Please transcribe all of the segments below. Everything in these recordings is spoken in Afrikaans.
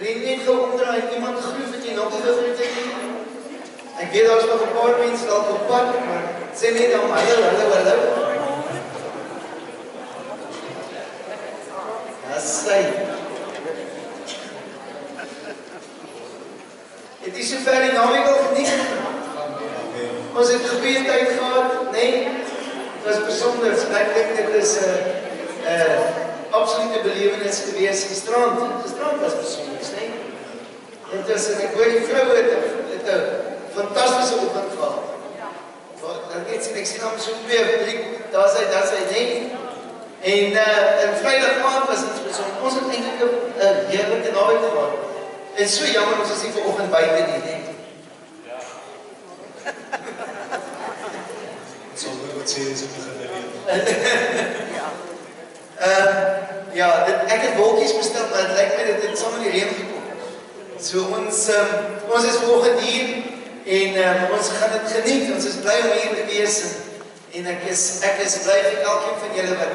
Wil jy net gou omdraai en iemand groef het jy nog nie gegroet het nie? Ek weet daar is nog 'n paar mense dalk op pad, maar sê net dan hallo. Ja, sy. Het is sover die naweek al geniet. Ons het goeie tyd gehad, nee? Het was besonder. Ek dink dit is 'n absolute belewenis gewees gisterand. Gisterand was besonder, nee? Dit was, en ek hoor die vrou het 'n fantastische oefening gehad. Ek sien hom so 2, daar sy, nee? En Vrydag aand was iets besonder. Ons het eintlik 'n heerlike naweek gehad. En so jammer ons is nie vanoggend buite nie, nee? Wat sê jy, begin ja, ek het wolkies bestel, maar het lyk my dit het saam in die reën gekom. So ons is vanoggend hier en ons gaan dit geniet. Ons is bly om hier te wees en ek is bly vir elkeen van julle wat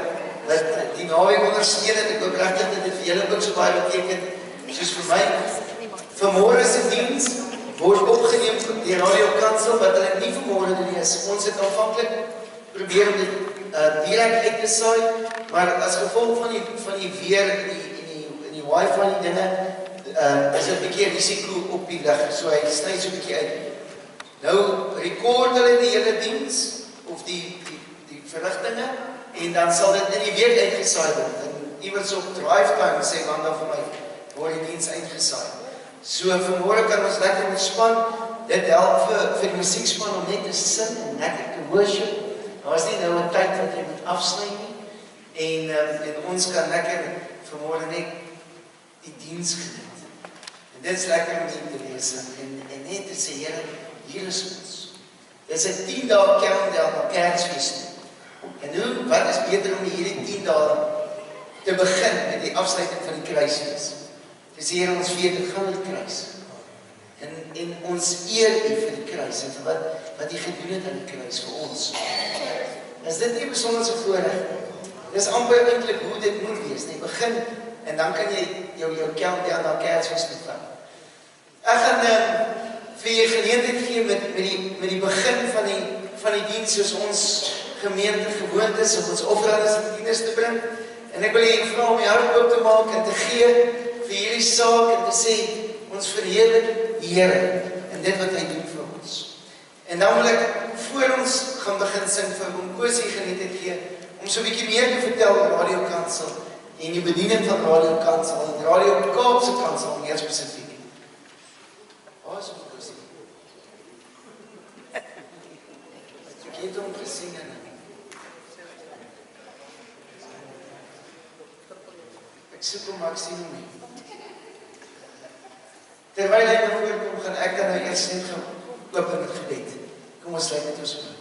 die naweek ondersteun het. Ek hoop regtig dat dit vir julle ook so baie beteken soos vir my. Vanmôre se diens word opgeneem deur Radio Kansel wat hulle nie vanmôre doen nie. Ons het aanvanklik probeer om dit direk uit te saai, maar as gevolg van die weer en die wifi en die dinge, is dit 'n bietjie risiko op die lig, so hy sny so 'n bietjie uit. Nou rekord hulle die hele diens of die verrigtinge en dan sal dit in die week uitgesaai word. En iewers op drive time sê Wanda vir my word die diens uitgesaai. So vanmôre kan ons lekker ontspan. Dit help vir die musiekspan om net te sing en lekker te worship. Daar is nie nou 'n tyd wat jy moet afsny nie. En ons kan lekker vanmôre net die diens geniet. En dit is lekker om hier te wees en net te sê, Here, hier is ons. Dit is 'n 10 dae kalender na Kersfees. En wat is beter om hierdie 10 dae te begin met die afsluiting van die Kruisfees? Dis hier ons vier die goue kruis. En ons eer U vir die kruis en vir wat U gedoen het aan die kruis vir ons. Is dit nie besonder so voorreg? Dis amper eintlik hoe dit moet wees. Jy begin en dan kan jy jou countdown na Kersfees bevat. Ek gaan vir jy geleentheid gee met die begin van die diens soos ons gemeente gewoond is om ons offerandes en dienes te bring. En ek wil jy vra om die hart oop te maak en te gee vir hierdie saak en te sê, ons verheerlik die Here en dit wat hy doen vir ons. En dan wil ek, voor ons gaan begin sing vir hom Kosie genietheid gee, om so 'n bietjie meer te vertel oor Radio Kansel en die bediening van Radio Kansel en Radio Kaapsekansel meer spesifiek. Waar is ons Kosie? Ek het hom gesien en ek soek hom, maar ek sien hom nie. Terwyl hy na vore kom, gaan ek dan nou eers net open met gebed. Kom ons sluit met ons oop.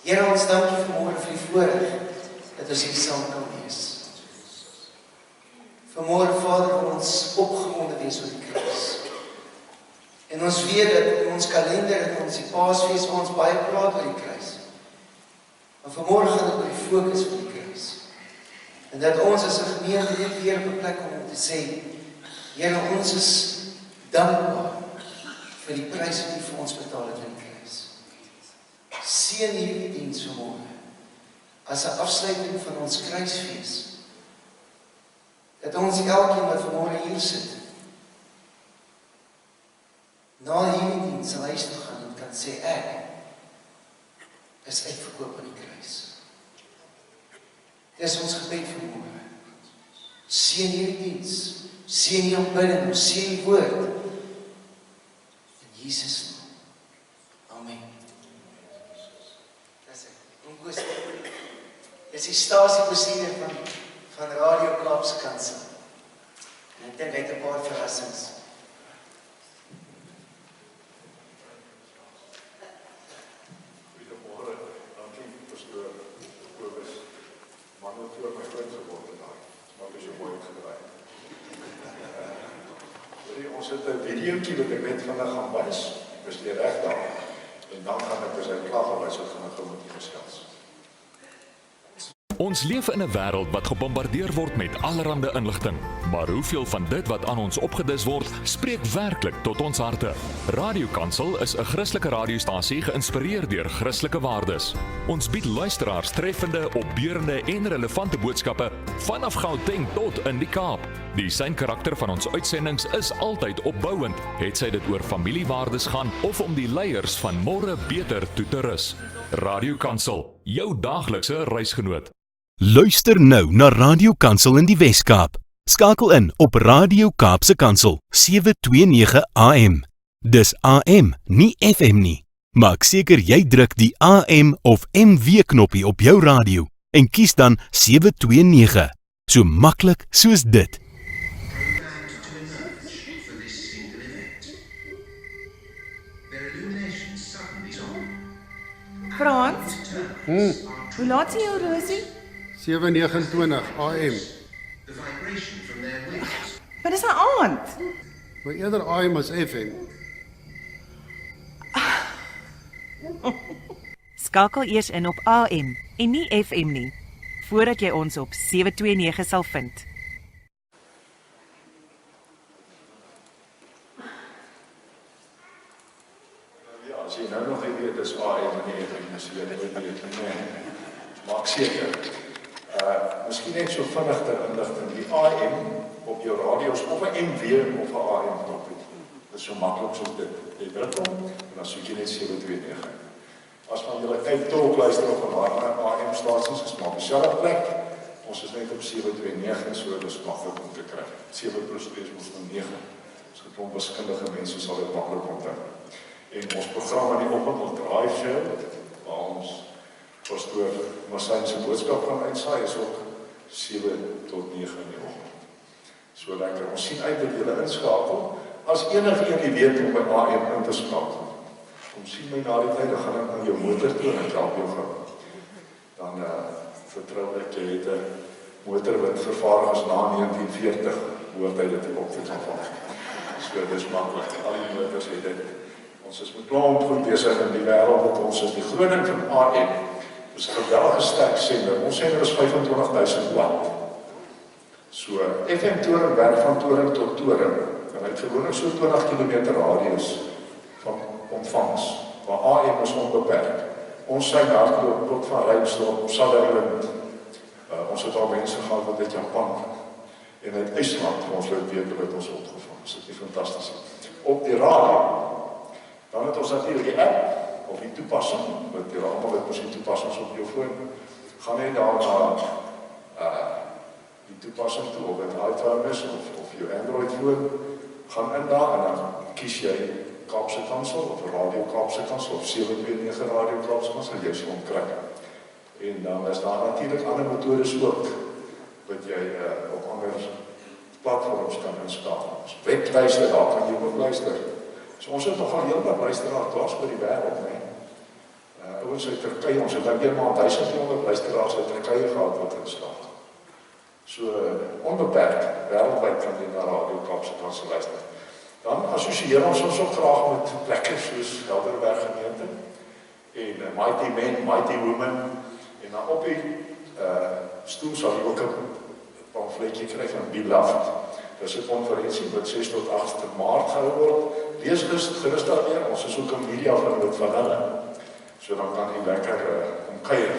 Here, ons dank U vanmôre vir die voorreg dat ons hier saam kan wees. Vanmôre, Vader, wil ons opgewonde wees oor die kruis. En ons weet dat in ons kalender en ons die Paasfees waar ons baie praat oor die kruis. Maar vanmôre gaan dit oor die fokus van die kruis. En dat ons as 'n gemeente net weer op 'n plek kom om te sê, Here, ons is dankbaar vir die prys wat U vir ons betaal het in die kruis. Seën hierdie diens vanmôre as 'n afsluiting van ons Kruisfees. Dat ons elkeen wat vanmôre hier sit, na hierdie diens sal huis toe gaan en kan sê, ek is uitverkoop aan die kruis. Dis ons gebed vanmôre. Seën hierdie diens, seën die aanbidding, seën die woord. In Jesus naam. Amen. Dis ek. Dis die stasiebestuurder van Radio Kaapsekansel. En ek dink hy het 'n paar verrassings. Goeiemôre, dankie pastoor Kobus. Man het voor my groot geword vandag. Maar dis so mooi gedraai. Ons het 'n videoetjie wat ek net vandag gaan wys. Ek was weer reg daar. En dan gaan ek vir sy klaar wys wat gaan ek gou met die geskels. Ons leef in 'n wêreld wat gebombardeer word met allerlei inligting, maar hoeveel van dit wat aan ons opgedis word, spreek werklik tot ons harte? Kaapsekansel is 'n Christelike radiostasie geïnspireer deur Christelike waardes. Ons bied luisteraars treffende, opbeurende en relevante boodskappe vanaf Gauteng tot in die Kaap. Die synkarakter van ons uitsendings is altyd opbouend, het sy dit oor familiewaardes gaan of om die leiers van môre beter toe te rus. Kaapsekansel, jou daaglikse reisgenoot. Luister nou na Radio Kansel in die Wes-Kaap. Skakel in op Radio Kaapsekansel 729 AM. Dis AM, nie FM nie. Maak seker jy druk die AM of MW knoppie op jou radio en kies dan 729. So maklik soos dit. Frans, hoe laat is jou horlosie? 7:29 AM. Maar dis 'n aand. Maar eerder AM as FM. Skakel eers in op AM en nie FM nie, voordat jy ons op 729 sal vind. Ja, as jy nou nog nie weet, dis AM en nie FM, as jy dit weet, nee. Maak seker. Miskien net so vinnig ter inligting, die AM op jou radio's of 'n MW of 'n AM knoppie. Dit is so maklik soos dit. Jy druk hom en dan soek jy net 729. As van julle kyk tolk luister op 'n AM stasies, is maar op dieselfde plek. Ons is net op 729, so dis maklik om te kry. 7+2 is ons 9. Ons geklomp wiskundige mense sal dit maklik onthou. En ons program in die oggend, ons drive show, waar ons pastoor Massyn se boodskap gaan uitsaai, is ook 7 tot 9 in die oggend. So lekker, ons sien uit dat julle inskakel. As enige een die weet om by AM in te skakel, kom sien my na die tyd, dan gaan ek na jou motor toe en ek help jou gaan. Dan vertrou ek, jy het 'n motor wat vervaardig is na 1940, hoort hy dit op te kan val. So dis maklik, al die motors het dit. Ons is met klomp goed besig in die wêreld, dat ons is die groot ding van AM. Dis 'n geweldige sterk sender. Ons sender is 25.000 watt. So FM toring werk van toring tot toring. En hy het gewoonlik so 20 km radius van ontvangs, waar AM is onbeperk. Ons sy hardloop tot van Rymstorp, Sutherland. Ons het al mense gehad wat uit Japan en uit IJsland vir ons weke wat ons opgevang. Is dit nie fantasties? Op die radio, dan het ons natuurlik die app of die toepassing, want jy almal het mos die toepassings op jou foon. Gaan net daar na die toepassing toe, of dit iPhone is of jou Android foon, gaan in daar en dan kies jy Kaapsekansel of Radio Kaapsekansel of 729 Radio Kaapsekansel, jy sal hom kry. En dan is daar natuurlik ander metodes ook wat jy op ander platforms kan inskakel. Webluister, daar kan jy ook luister. So ons het nogal heel wat luisteraars dwars oor die wêreld, nee. Ouens uit Turkye, ons het nou eenmaal 1200 luisteraars uit Turkye gehad wat inskakel. So onbeperk, wêreldwyd kan jy na Radio Kaapsekansel luister. Dan assosieer ons ook graag met plekke soos Helderberg gemeente en Mighty Men, Mighty Women, en dan op die stoel sal jy ook 'n pamfletje kry van Beloved. Dis 'n konferensie wat 6 tot 8 Maart gehou word. Lees gerus daar weer, ons is ook 'n media van hulle. So dan kan jy lekker omkuier.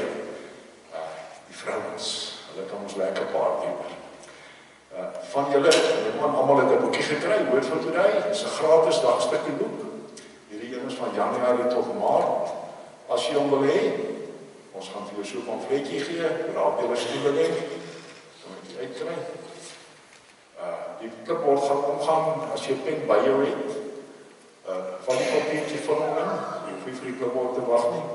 Die vrouens, hulle kan ons lekker party doen. Van julle, almal het 'n boekie gekry, Woord van Today, dis 'n gratis dagstukkie boek. Hierdie een is van Januarie tot Maart. As jy hom wil hê, ons gaan vir jou so 'n pamfletjie gee, raap julle stoel lê, dan moet jy uitkry. Die klipbord gaan omgaan as jy pen by jou het. Van die papiertjie van hom in, jy hoef nie vir die klipbord te wag nie.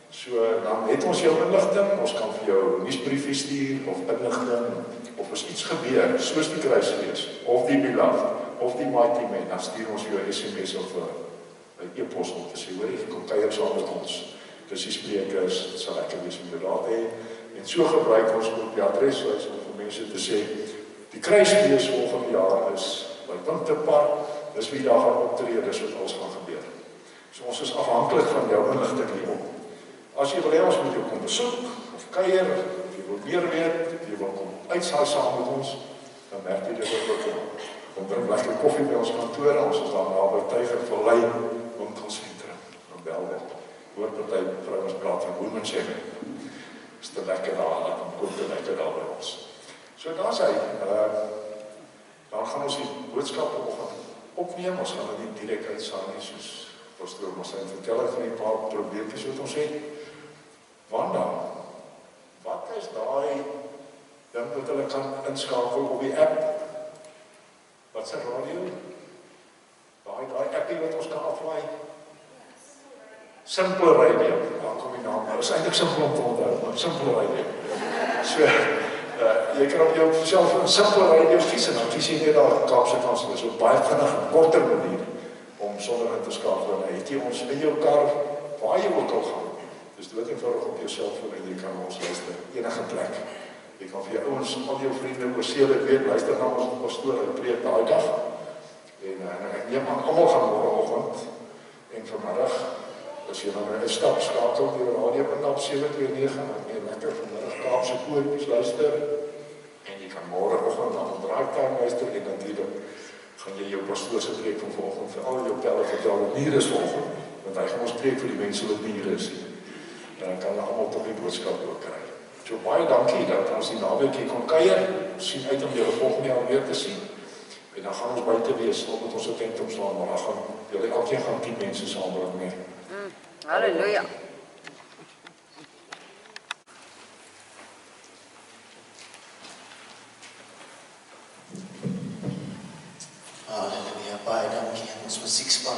So dan het ons jou inligting, ons kan vir jou nuusbriefie stuur of inligting, of as iets gebeur, soos die Kruisfees, of die Beloved, of die Mighty Men, dan stuur ons jou SMS of 'n e-pos om te sê, hoor jy, kom kuier saam met ons. Dis die sprekers, dit sal lekker wees om jou daar te hê. En so gebruik ons ook die adreslys om vir mense te sê, die Kruisfees volgende jaar is by Pinkster, dis wie daar gaan optree, dis wat alles gaan gebeur. So ons is afhanklik van jou inligting hierop. As jy wil hê ons moet jou kom besoek, of kuier, jy wil meer weet, jy wil kom uitsaai saam met ons, dan merk jy dit ook. Kom drink lekker koffie by ons kantore, ons is daar naby Tygervallei Winkelsentrum, van Belwel. Hoor party vrouens praat van womenship. Is te lekker daar, dan kom te lekker daar by ons. So daar hy, dan gaan ons die boodskap opneem, ons gaan dit nie direk uitsaai nie, soos Pastoor Massyn vertel het van die paar probleempjes wat ons het. Wanda, wat is daai ding wat hulle kan inskakel op die app? Wat se radio? Daai appie wat ons kan aflaai? Simple radio, daar kom die naam, maar is eintlik simpel om te onthou, maar simple radio. So, jy kan op jou self 'n simple radio kies en dan kies jy net daar Kaapsekansel, dis op baie vinnig en korter manier om sonder in te skakel. En het jy ons in jou kar, waar jy ook al gaan. Dis dood eenvoudig op jou selfoon en jy kan ons luister, enige plek. Jy kan vir jou ouens, al jou vriende oor see weet, luister na ons pastoor en preek daai dag. En ek neem aan, almal gaan môreoggend en vanmiddag, as jy dan 'n stap skakel die radio op 729 en jy lekker vanmiddag Kaapse koortjies luister en jy kan môreoggend dan op draaityd luister en natuurlik gaan jy jou pastoor se preek van vanoggend vir al jou pelle vertel wat hier is vanoggend, want hy gaan ons preek vir die mense wat hier is. En dan kan hulle almal tot die boodskap ook kry. So baie dankie dat ons die naweek kon kuier. Ons sien uit om julle volgende jaar weer te sien. En dan gaan ons buite wees, omdat ons 'n tent opslaan, maar dan gaan julle elkeen gaan 10 mense saambring mee. Halleluja. Halleluja, baie dankie aan ons musiekspan.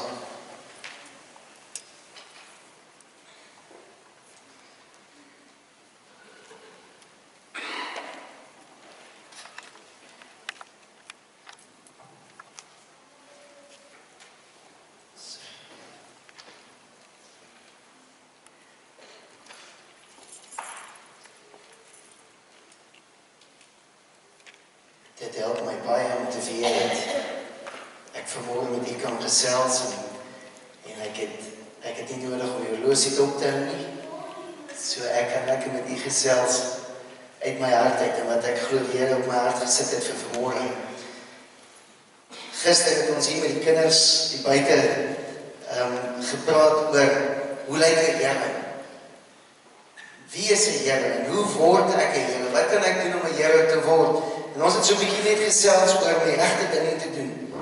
Dit help my baie om te weet dat ek vanmôre met u kan gesels en ek het nie nodig om die horlosie op te hou nie. So ek kan lekker met u gesels uit my hart uit en wat ek glo die Here op my hart gesit het vir vanmôre. Gister het ons hier met die kinders die buite gepraat oor hoe lyk die Here? Wie is die Here en hoe word ek 'n Here? Wat kan ek doen om 'n Here te word? En ons het so 'n bietjie net gesels oor om die regte dinge te doen.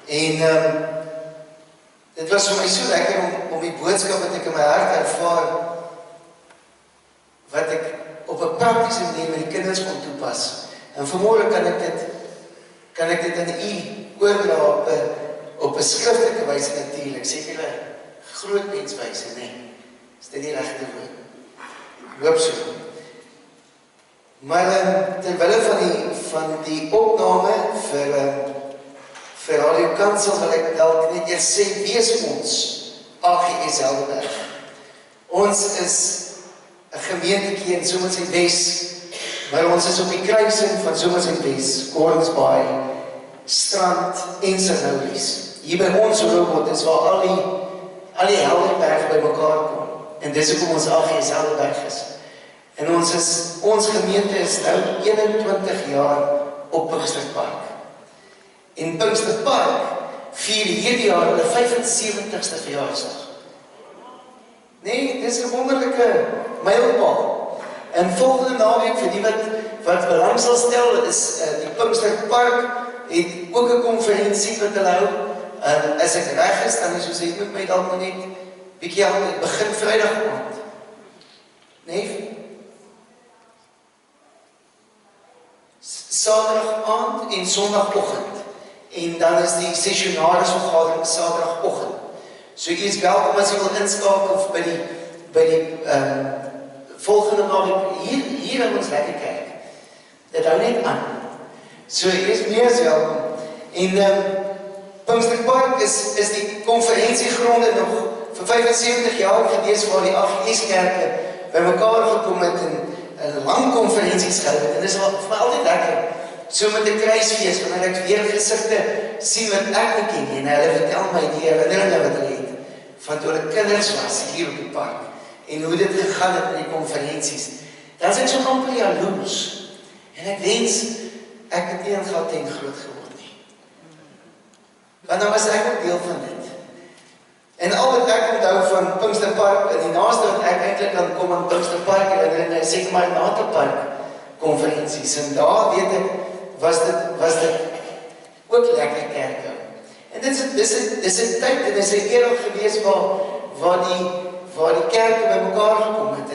En dit was vir my so lekker om die boodskap wat ek in my hart ervaar, wat ek op 'n praktiese manier met die kinders kon toepas. En vanmôre kan ek dit aan u oordra op 'n skriftelike wyse natuurlik, seker 'n groot menswyse, nee. Is dit die regte woord? Ek hoop so. Maar terwille van die opname vir Kaapsekansel wil ek dalk net eers sê, wie is ons? AGS Helderberg. Ons is 'n gemeentetjie in Sondag Wes, maar ons is op die kruising van Sondag Wes, Korensbaai, Strand en Sinoulies. Hier by ons robot is waar al die Helderberg by mekaar kom. En dis hoekom ons AGS Helderberg is. En ons gemeente is nou 21 jaar op Pinksterpark. En Pinksterpark vier hierdie jaar hulle 75ste verjaarsdag. Nee, dis 'n wonderlike mylpaal. En volgende naweek vir die wat belang sal stel, is die Pinksterpark het ook 'n konferensie wat hulle hou. As ek reg is, dan soos ek met my dalk net bietjie aan dit begin Vrydag aand. Nee. Saterdag aand en Sondagoggend. En dan is die sessionaris vergadering Saterdagoggend. So jy is welkom as jy wil inskakel of by die volgende naweek hier in ons lekker kerk. Dit hou net aan. So jy is meer as welkom. En Pinksterpark is die konferensiegronde nog vir 75 jaar gewees waar die AGS-kerke by mekaar gekom het en lang konferensies gehou het. En dit is vir my altyd lekker. So met die Kruisfees, wanneer ek weer gesigte sien wat ek nie ken nie, en hulle vertel my die herinneringe wat hulle het, van toe hulle kinders was hier op die park, en hoe dit gegaan het met die konferensies, dan is ek so amper jaloers. En ek wens, ek het nie in Gauteng groot geword nie. Want dan was ek ook deel van dit. En al wat ek onthou van Pinkster Park, en die naaste wat ek eintlik kan kom aan Pinkster Park, en ek sê maar Naterpark konferensies, en daar weet ek, was dit ook lekker kerke. En dis 'n tyd, en dis 'n era gewees waar die kerke by mekaar gekom het,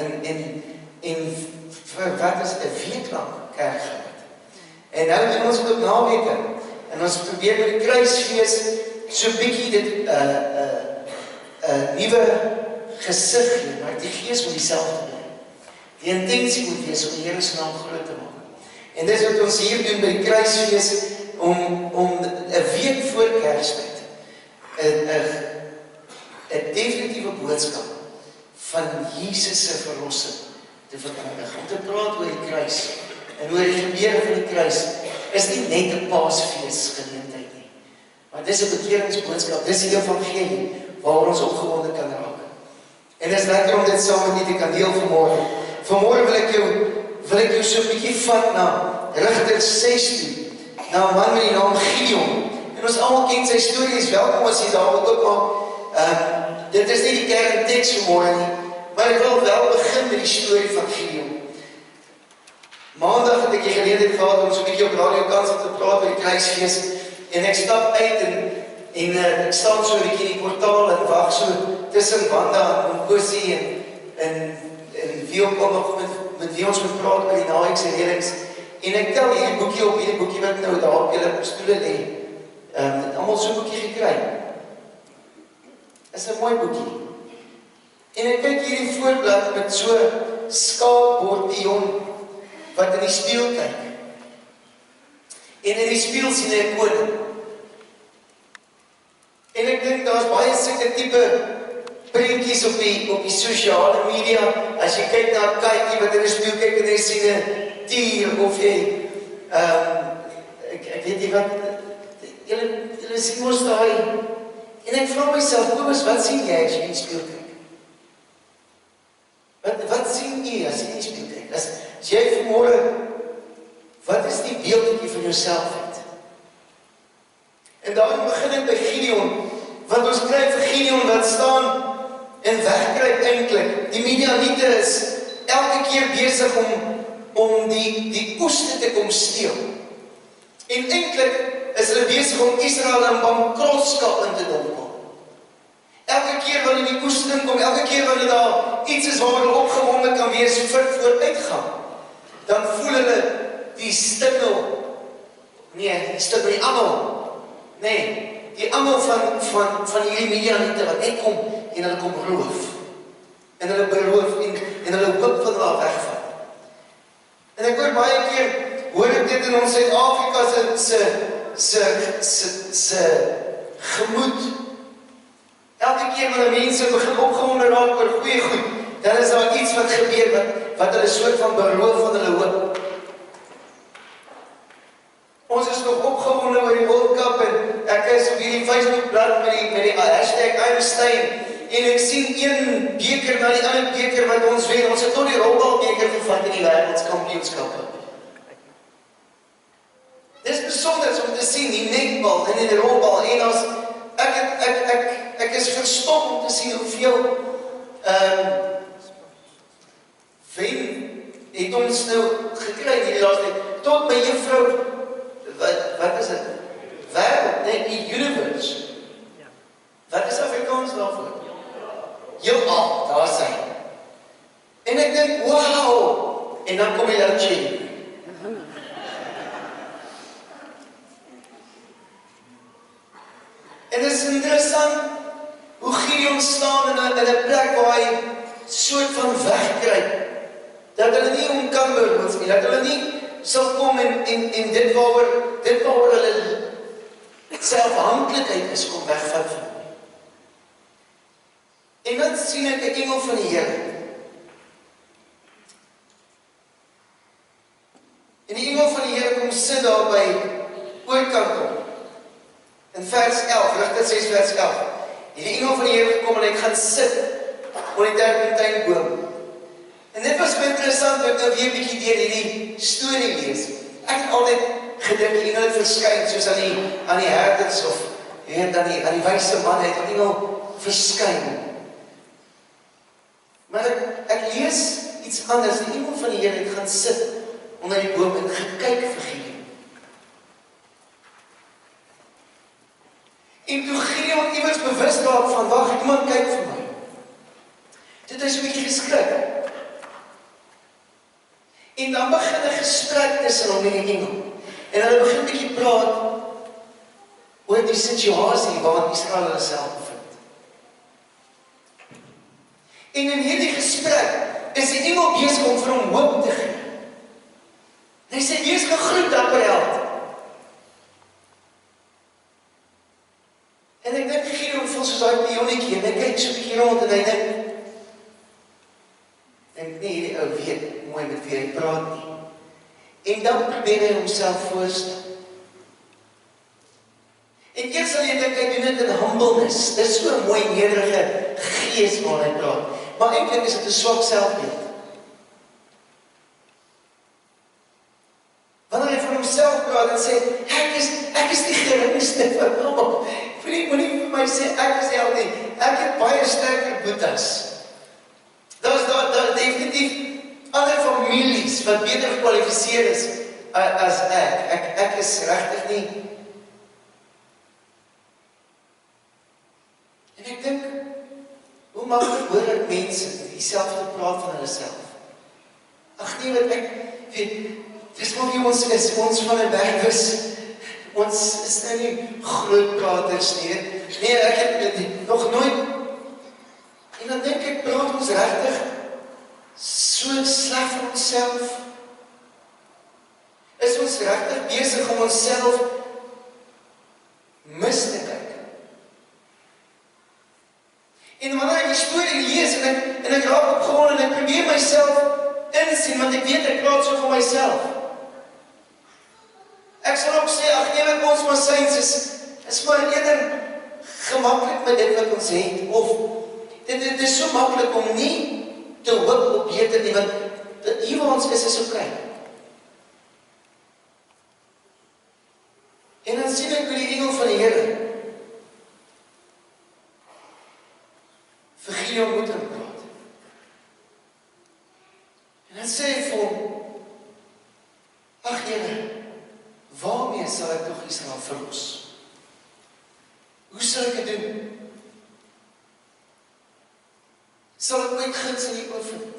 en vir wat is 'n week lang kerk gehad. En nou doen ons ook naweke, en ons probeer met die Kruisfees so bietjie dit nuwe gesig gee, maar die gees moet dieselfde bly. Die intensie moet wees om die Here se naam groot te maak. En dis wat ons hier doen by die Kruisfees, om 'n week voor Kerstyd 'n definitiewe boodskap van Jesus se verlossing te verkondig. Om te praat oor die kruis en oor die gebeure van die kruis is nie net 'n Paasfees geleentheid nie, maar dis 'n bekeringsboodskap, dis die evangelie waaroor ons opgewonde kan raak. En dis lekker om dit saam met u te kan deel vanmôre. Vanmôre wil ek jou so 'n bietjie vat na Rigters 6 toe, na 'n man met die naam Gideon. En ons almal ken sy storie, is welkom as jy daar wil oopmaak. Dit is nie die kernteks vanmôre nie, maar ek wil wel begin met die storie van Gideon. Maandag het ek die geleentheid gehad om so 'n bietjie op Kaapsekansel te praat by die Kruisfees, en ek stap uit en ek staan so 'n bietjie in die portaal en wag so tussen Wanda en Kosie en wie ook al nog met wie ons moet praat by die naweekse redings. En ek tel hierdie boekie wat nou daar op julle stoele lê. Het almal so 'n boekie gekry. Is 'n mooi boekie. En ek kyk hierdie voorblad met so skaapbordpion wat in die spieël kyk. En in die spieël sien hy 'n koning. En ek dink daar's baie sulke tipe prentjies op die sosiale media. As jy kyk na 'n katjie wat in 'n spieël kyk en jy sien 'n dier of jy ek weet nie wat julle sien mos daai. En ek vra myself, Kobus, wat sien jy as jy in die spieël kyk? Wat sien jy as jy in die spieël kyk? As jy vanmôre, wat is die beeld wat jy van jouself het? En daarom begin ek by Gideon, want ons kry vir Gideon wat staan en wegkruip eintlik. Die medianiete is elke keer besig om die oeste te kom steel. En eintlik is hulle besig om Israel in bankrotskap in te dompel. Elke keer wanneer die oeste inkom, elke keer wanneer daar iets is waar hulle opgewonde kan wees vir vooruitgang, dan voel hulle die stimmel, die angel, die angel van hierdie medianiete wat net kom en hulle kom roof. En hulle beroof en hulle hoop van hulle wegvat. En ek hoor baie keer, hoor ek dit in ons Suid-Afrika se gemoed. Elke keer wanneer mense begin opgewonde raak oor goeie goed, dan is daar iets wat gebeur wat hulle soort van beroof van hulle hoop. Ons is nog opgewonde oor die World Cup en ek is op hierdie Facebookblad met die hashtag #Einstein en ek sien een beker na die ander beker wat ons wen. Ons het tot die rolbalbeker gevat in die wêreldkampioenskappe. Dis besonder om te sien die netbal en die rolbal en as ek is verstom om te sien hoeveel wen het ons nou gekry hierdie laaste tot my juffrou wat is dit? Wêreld, die universe. Wat is Afrikaans daarvoor? Heelal, daar is hy. En ek dink, wow! En dan kom hy daar tjie. En dit is interessant hoe Gideon staan in 'n plek waar hy soort van wegkruip. Dat hulle nie om kan beroof nie, dat hulle nie sal kom en dit waaroor hulle selfafhanklikheid is kom wegvat van hom. En dan sien ek 'n engel van die Here. En die engel van die Here kom sit daar by oorkant op. In vers 11, Rigters 6 vers 11. En die engel van die Here gekom en hy gaan sit onder die terpentynboom. En dit was interessant, toe ek nou weer 'n bietjie deur hierdie storie lees. Ek het altyd gedink, die engel het verskyn, soos aan die herders, of aan die wyse man, het die engel verskyn. Maar ek lees iets anders, die engel van die Here het gaan sit onder die boom en gekyk vir Gideon. En toe Gideon iewers bewus raak van, wag, iemand kyk vir my. Dit is 'n bietjie geskrik. En dan begin 'n gesprek tussen hom en die engel. En hulle begin 'n bietjie praat oor die situasie waarin Israel hulle self bevind. En in hierdie gesprek is die engel besig om vir hom hoop te gee. Hy sê, wees gegroet, dapper held. En ek dink Gideon voel soos daai pionnetjie, en hy kyk so 'n bietjie rond en hy dink nie hierdie ou weet mooi met wie hy praat nie. En dan probeer hy homself voorstel. En eers sal jy dink hy doen dit in humbleness. Dit is so 'n mooi nederige gees waar hy praat. Maar eintlik is dit 'n swak selfbeeld. Wanneer hy van homself praat en sê, ek is die geringste van almal. Vriend, moenie vir my sê ek is die held nie. Ek het baie sterker boetas. Daar definitief ander families wat beter gekwalifiseer is as ek. Ek is regtig nie. En ek dink, hoe maklik hoor ek mense dieselfde praat van hulle self? Ag nee, wat ek weet, dis maar wie ons is, ons van 'n werkers. Ons is nou nie groot praters nie. Nee, ek het dit nog nooit. En dan dink ek, praat ons regtig so sleg vir onsself? Is ons regtig besig om onsself mis te kyk? En wanneer ek die storie lees en ek raak opgewonde en ek probeer myself insien, want ek weet ek praat so van myself. Ek sal ook sê, ag nee, wat ons Massyns is maar eerder gemaklik met dit wat ons het, of dit is so maklik om nie te hoop op beter nie, want hier waar ons is okay. En dan sien ek hoe die engel van die Here vir Gideon moet praat. En dan sê hy vir hom, ag Here, waarmee sal ek tog Israel verlos? Hoe sal ek dit doen? Sal ek ooit guns in die oor vind?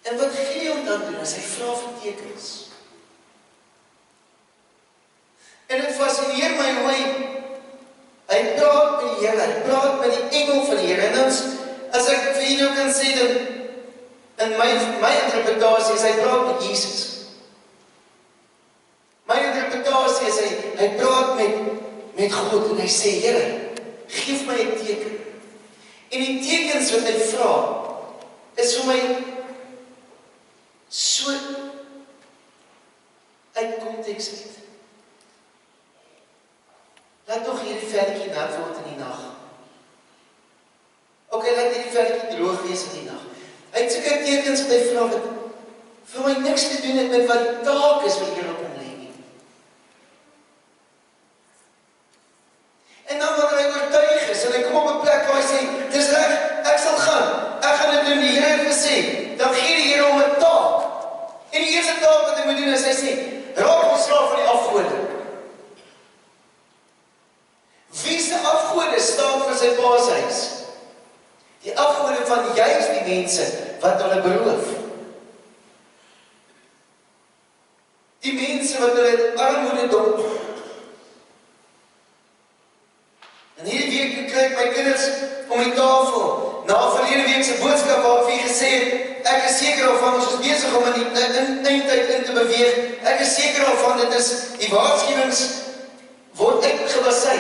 En wat Gideon dan doen, is hy vra vir tekens. En dit fascineer my hoe hy praat met die Here, hy praat met die engel van die Here. En as ek vir julle kan sê, in my interpretasie is hy praat met Jesus. My interpretasie is hy praat met God en hy sê, Here, geef my 'n teken. En die tekens wat hy vra, is vir my so uit konteks uit. Laat tog hierdie velletjie nat word in die nag. Okay, laat hierdie velletjie droog wees in die nag. Hy het sulke tekens wat hy vra wat vir my niks te doen het met wat die taak is wat hier op hom lê nie. En dan wanneer hy oortuig is en hy kom op 'n plek waar hy sê, dis reg, ek sal gaan. Ek gaan dit doen, die Here het gesê. Dan gee die Here hom 'n taak. En die eerste taak wat hy moet doen is hy sê, raak ontslaaf van die afgode. Wie se afgode staan vir sy pa se huis? Die afgode van juis die mense wat hulle beroof. Die mense wat hulle in armoede dom. En hierdie week kry ek my kinders om die tafel, na verlede week se boodskap waar ek gesê het, ek is seker daarvan, ons is besig om in die eindtyd in te beweeg, ek is seker daarvan, dit is die waarskuwings word uitgebasy.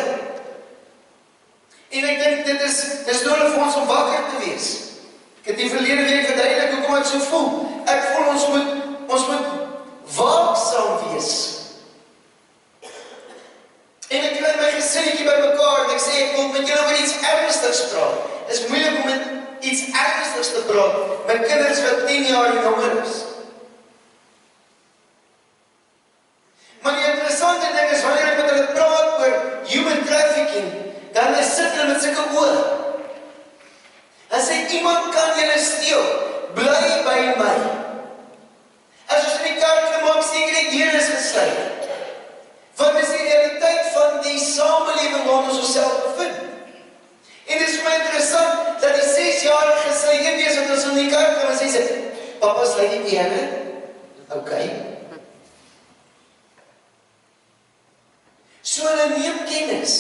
En ek dink dit is nodig vir ons om wakker te wees. Ek het die verlede week verduidelik hoekom ek so voel. Ek voel ons moet waaksaam wees. En ek kry my gesinnetjie by mekaar en ek sê ek wil met julle oor iets ernstigs praat. Dit is moeilik om met iets ernstigs te praat met kinders wat 10 jaar en jonger is. Maar die interessante ding is, wanneer ek met hulle praat oor human trafficking, dan sit hulle met sulke oor. En sê, iemand kan julle steel, bly by my. As ons in die kerk gemaak, seker die deur is gesluit. Want dis die realiteit van die samelewing waarin ons onsself bevind. En dit is vir my interessant, dat die 6-jarige sy een wees wat ons in die kerk gaan, en sê, papa sluit die piano? Ok. So hulle neem kennis.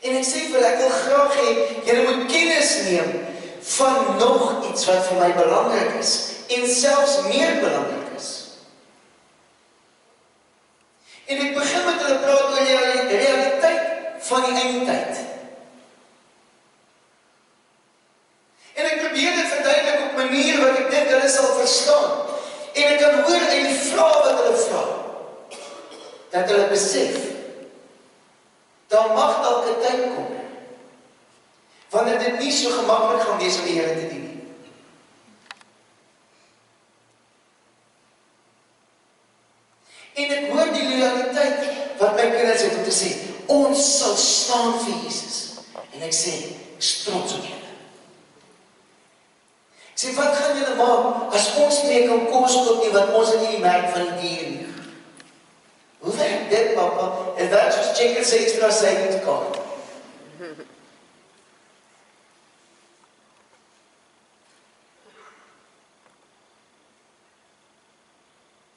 En ek sê vir ek wil graag hê, julle moet kennis neem van nog iets wat vir my belangrik is, en selfs meer belangrik is. En ek begin met hulle praat oor die realiteit van die eindtyd. En ek probeer dit verduidelik op 'n manier wat ek dink hulle sal verstaan. En ek kan hoor uit die vrae wat hulle vra, dat hulle besef, daar mag dalk 'n tyd kom, wanneer dit nie so gemaklik gaan wees om die Here te dien nie. En ek hoor die loyaliteit wat my kinders het om te sê, ons sal staan vir Jesus. En ek sê, ek is trots op julle. Ek sê, wat gaan julle maak, as ons nie kan kos koop nie, wat ons nie die merk van die dier nie? Hoe werk dit, papa? En dat soos checker sy extra savingskaart.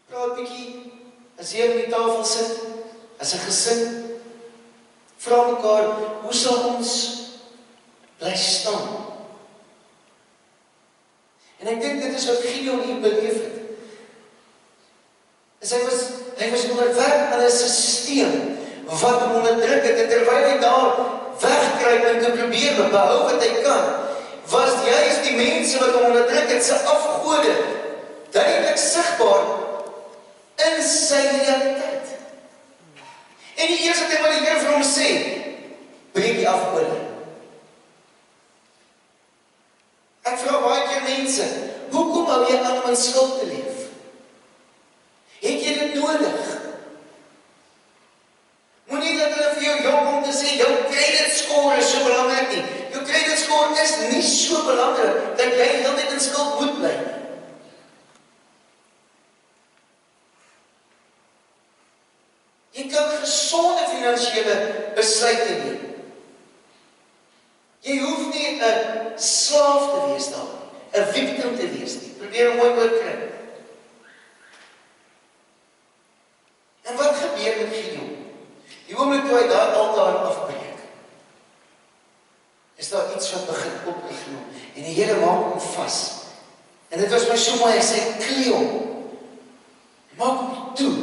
Praat bietjie, as jy op die tafel sit, as 'n gesin, vra mekaar, hoe sal ons bly staan? En ek dink dit is wat Gideon hier beleef het. Hy was onderwerp aan 'n sisteem wat hom onderdruk het, en terwyl hy daar wegkruip en te probeer behou wat hy kan, was juist die mense wat hom onderdruk het, sy afgode, duidelik sigbaar in sy realiteit. En die eerste ding wat die Here vir hom sê, breek die afgode. Ek vra baie keer mense, hoekom hou jy aan om in skuld te leef? Het jy dit nodig? Moenie dat hulle vir jou jok om te sê, jou credit score is so belangrik nie. Jou credit score is nie so belangrik, dat jy heeltyd in skuld moet bly. Jy kan gesonde finansiële besluite neem. Jy hoef nie 'n slaaf te wees daar, 'n victim te wees nie. Probeer om mooi oor kry. En wat gebeur met Gideon? Die oomblik toe hy daar altaar afbreek, is daar iets wat begin opgegloei, en die Here maak hom vas. En dit was my so mooi, hy sê, klee hom. Maak hom toe,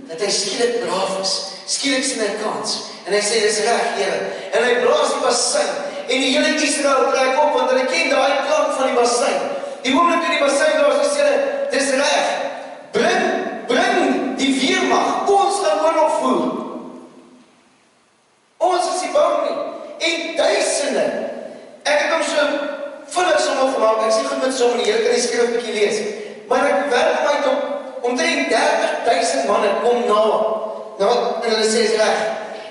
dat hy skielik braaf is, skielik sien hy kans, en hy sê, dis reg, Here. En hy blaas die basyn, en die hele Israel trek op, want hulle ken daai klank van die basyn. Die oomblik toe die basyn daar is, sê hulle, dis reg, bring die weermag, ons gaan oorlog voer. Ons is nie bang nie, en duisende, ek het hom so vinnig sommer gemaak, ek sê goed met sommer nie, jy kan die skrif bietjie lees, maar ek werk my op, omtrent 30.000 manne kom en hulle sê, is reg,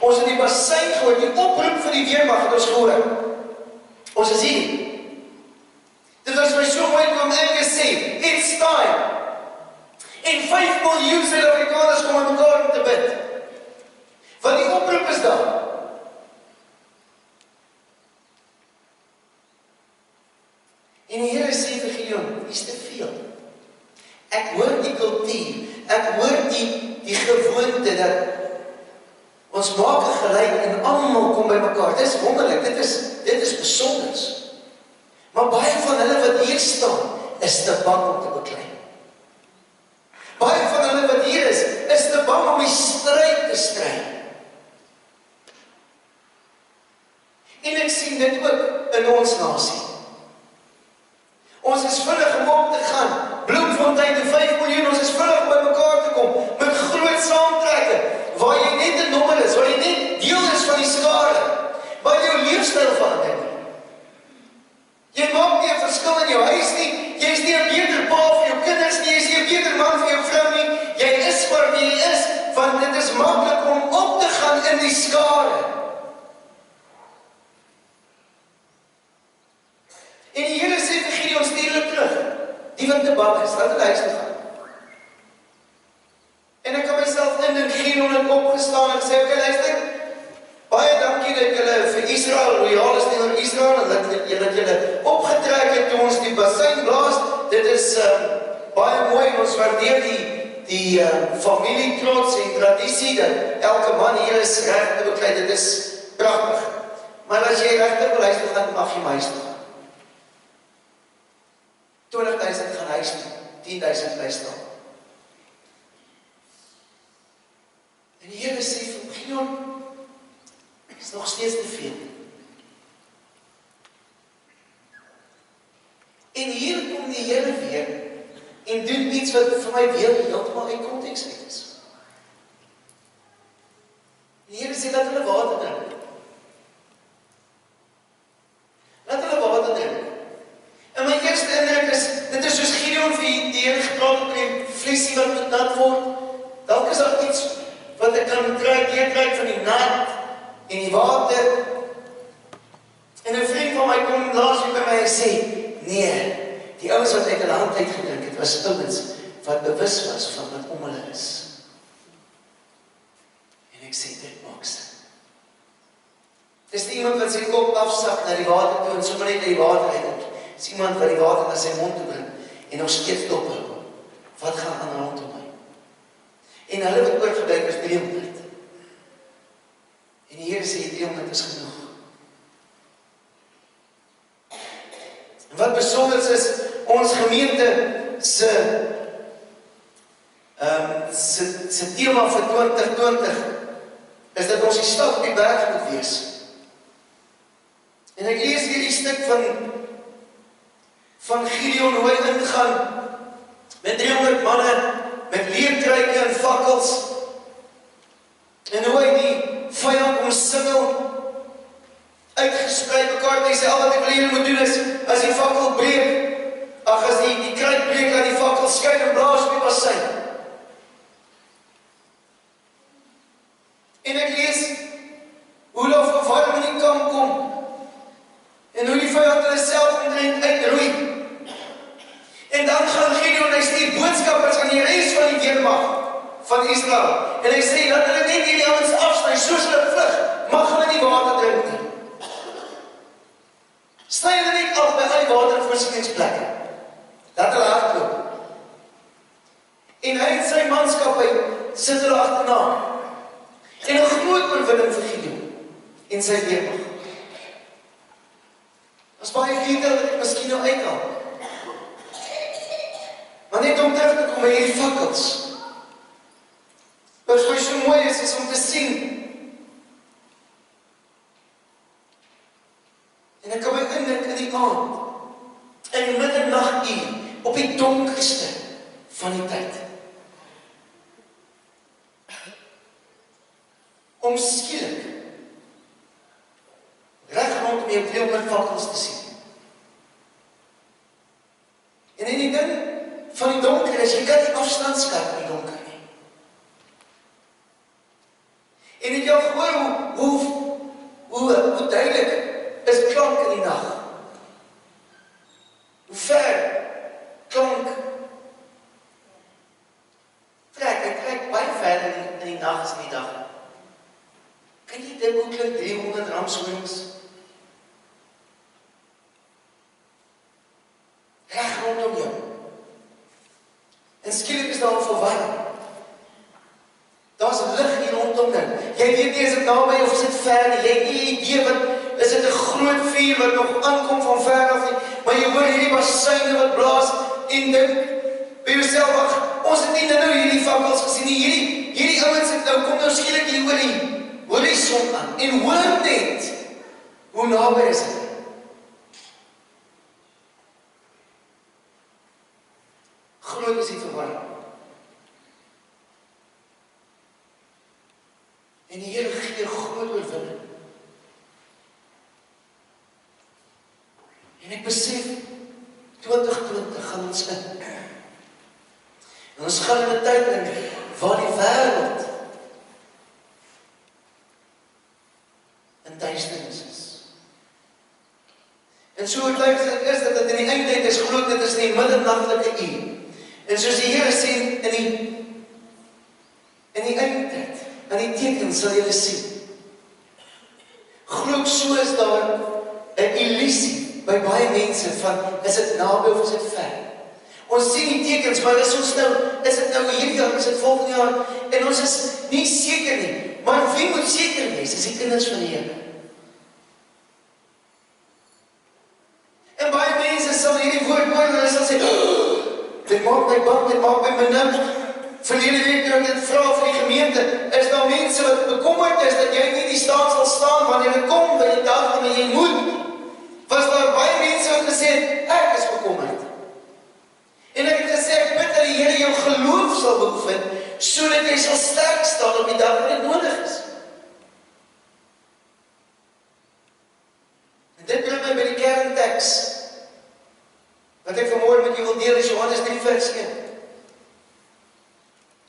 ons het die basyn gehoor, die oproep vir die weermag het ons gehoor. Ons is hier. Dit was my so mooi om ek te sê, it's time. En 5 miljoen Suid-Afrikaners kom aan mekaar om te bid. Want die oproep is daar. En die Here sê vir Gideon, dis te veel. Ek hoor die kultuur, ek hoor die gewoonte dat ons maak 'n gelyk en almal kom by mekaar. Dit is wonderlik, dit is besonders. Maar baie van hulle wat hier staan, is te bang om te beklei. Baie van hulle wat hier is te bang om die stryd te stry. En ek sien dit ook in ons nasie. Ons is vinnig om op te gaan, Bloemfontein te 5 miljoen, ons is vinnig om by mekaar te kom, met groot saamtrekke, waar jy net 'n nommer is, waar jy net deel is van die skare, waar jou leefstyl verander nie. die skare. En die Here sê vir Gideon, stuur hulle terug. Die wat te bang is, laat hulle huis toe gaan. En ek kan myself indink, Gideon het opgestaan en gesê, okay, luister, baie dankie dat julle vir Israel loyaal is teenoor Israel en dat julle opgetrek het toe ons die bassein blaas. Dit is baie mooi en ons waardeer die familietrots en tradisie dat elke man hier is reg te beklei. Dit is pragtig. Maar as jy regtig wil huis toe gaan, mag jy my huis toe gaan. 20.000 gaan huis toe, 10.000 bly staan. En die Here sê vir Gideon, is nog steeds te veel. En hier kom die Here weer en doen iets wat vir my weer heeltemal uit konteks uit is. Die Here sê, laat hulle water drink. Laat hulle water drink. En my eerste indruk is, dit is soos Gideon vir die Here gepraat op die vlesie wat moet nat word. Dalk is daar iets wat ek kan deurtrek van die nat en die water. En 'n vriend van my kom laasweek by my en sê, nee, die ouens wat uit hulle hand uitgedrink het, was ouens wat bewus was van wat om hulle is. En ek sê, dit maak sin. Dis nie iemand wat sy kop afsak na die water toe en sommer net uit die water uitkom. Dis iemand wat die water na sy mond toe bring en nog steeds dophou. Wat gaan aan rondom my? En hulle wat oorgeduik is 300. En die Here sê 300 is genoeg. En wat besonder is, ons gemeente se tema vir 2020 is dat ons die stad op die berg moet wees. En ek lees hierdie stuk van Gideon, hoe hy ingaan met 300 manne, met leerkruike en fakkels, en hoe hy die vyand omsingel, uitgesprei mekaar, en hy sê, al wat ek wil moet doen is, as die fakkel breek, as die kruik breek, laat die fakkel skyn en blaas op die bassein. En ek lees, hoe daar verwarring in die kamp kom, en hoe die vyand hulle self omtrent uitroei. En dan gaan Gideon, hy stuur boodskappers aan die res van die weermag van Israel. En hy sê, laat hulle net hierdie ouens afsny, soos hulle vlug, mag hulle nie water drink nie. Sny hulle net af by al die watervoorsieningsplekke. Laat hulle hardloop. En hy en sy manskap, hy sit hulle agterna. En 'n groot oorwinning vir Gideon en sy weermag. As baie detail wat ek miskien nou uithaal. Maar net om terug te kom by hierdie fakkels. Wat vir my so mooi is om te sien. En ek kan my indruk in die aand, in die middernagtuur, op die donkerste van die tyd. Om skielik reg rondom jou 300 fakkels te sien. En in die ding van die donker is, jy kan nie afstand skat in die donker nie. En het jy al gehoor hoe duidelik is klank in die nag? Hoe ver klank trek, hy trek baie ver in die nag as in die dag. Kan jy dink hoe klink 300 ramshoorns? Reg rondom jou. En skielik is daar 'n verwarring. Daar's lig hier rondom jou. Jy weet nie, is dit naby of is dit ver nie. Jy het nie 'n idee wat, is dit 'n groot vuur wat nog aankom van ver af nie. Maar jy hoor hierdie basseine wat blaas en dink by jouself, ag, ons het nie nou hierdie fakkels gesien nie. Hierdie ouens het nou, kom nou skielik hier oor die horison aan. En hoor net, hoe naby is dit? Groot is die verwarring. En die Here gee groot oorwinning. En ek besef, 2020 gaan ons in. En ons gaan in 'n tyd in waar die wêreld En so het lyk dit is dat dit in die eindtyd is glo dit is in die middernagtelike uur. En soos die Here sê in die eindtyd, aan die tekens sal julle sien. Glo so is daar 'n illusie by baie mense van, is dit naby of is dit ver? Ons sien die tekens, maar is dit nou hierdie jaar, is dit volgende jaar, en ons is nie seker nie, maar wie moet seker wees, is die kinders van die Here. En baie mense sal hierdie woord hoor, en hulle sal sê, dit maak my bang, dit maak my benoud. Verlede week toe ek dit vra vir die gemeente, is daar mense wat bekommerd is, dat jy nie die staan sal staan, wanneer dit kom, by die dag wanneer jy moet. Was daar baie mense wat gesê het, ek is bekommerd. En ek het gesê, ek bid dat die Here jou geloof sal beoefen, sodat jy sal sterk staan op die dag wanneer dit nodig is. En dit bring my by die kernteks, wat ek vanmôre met jou wil deel, is Johannes 3 vers 1.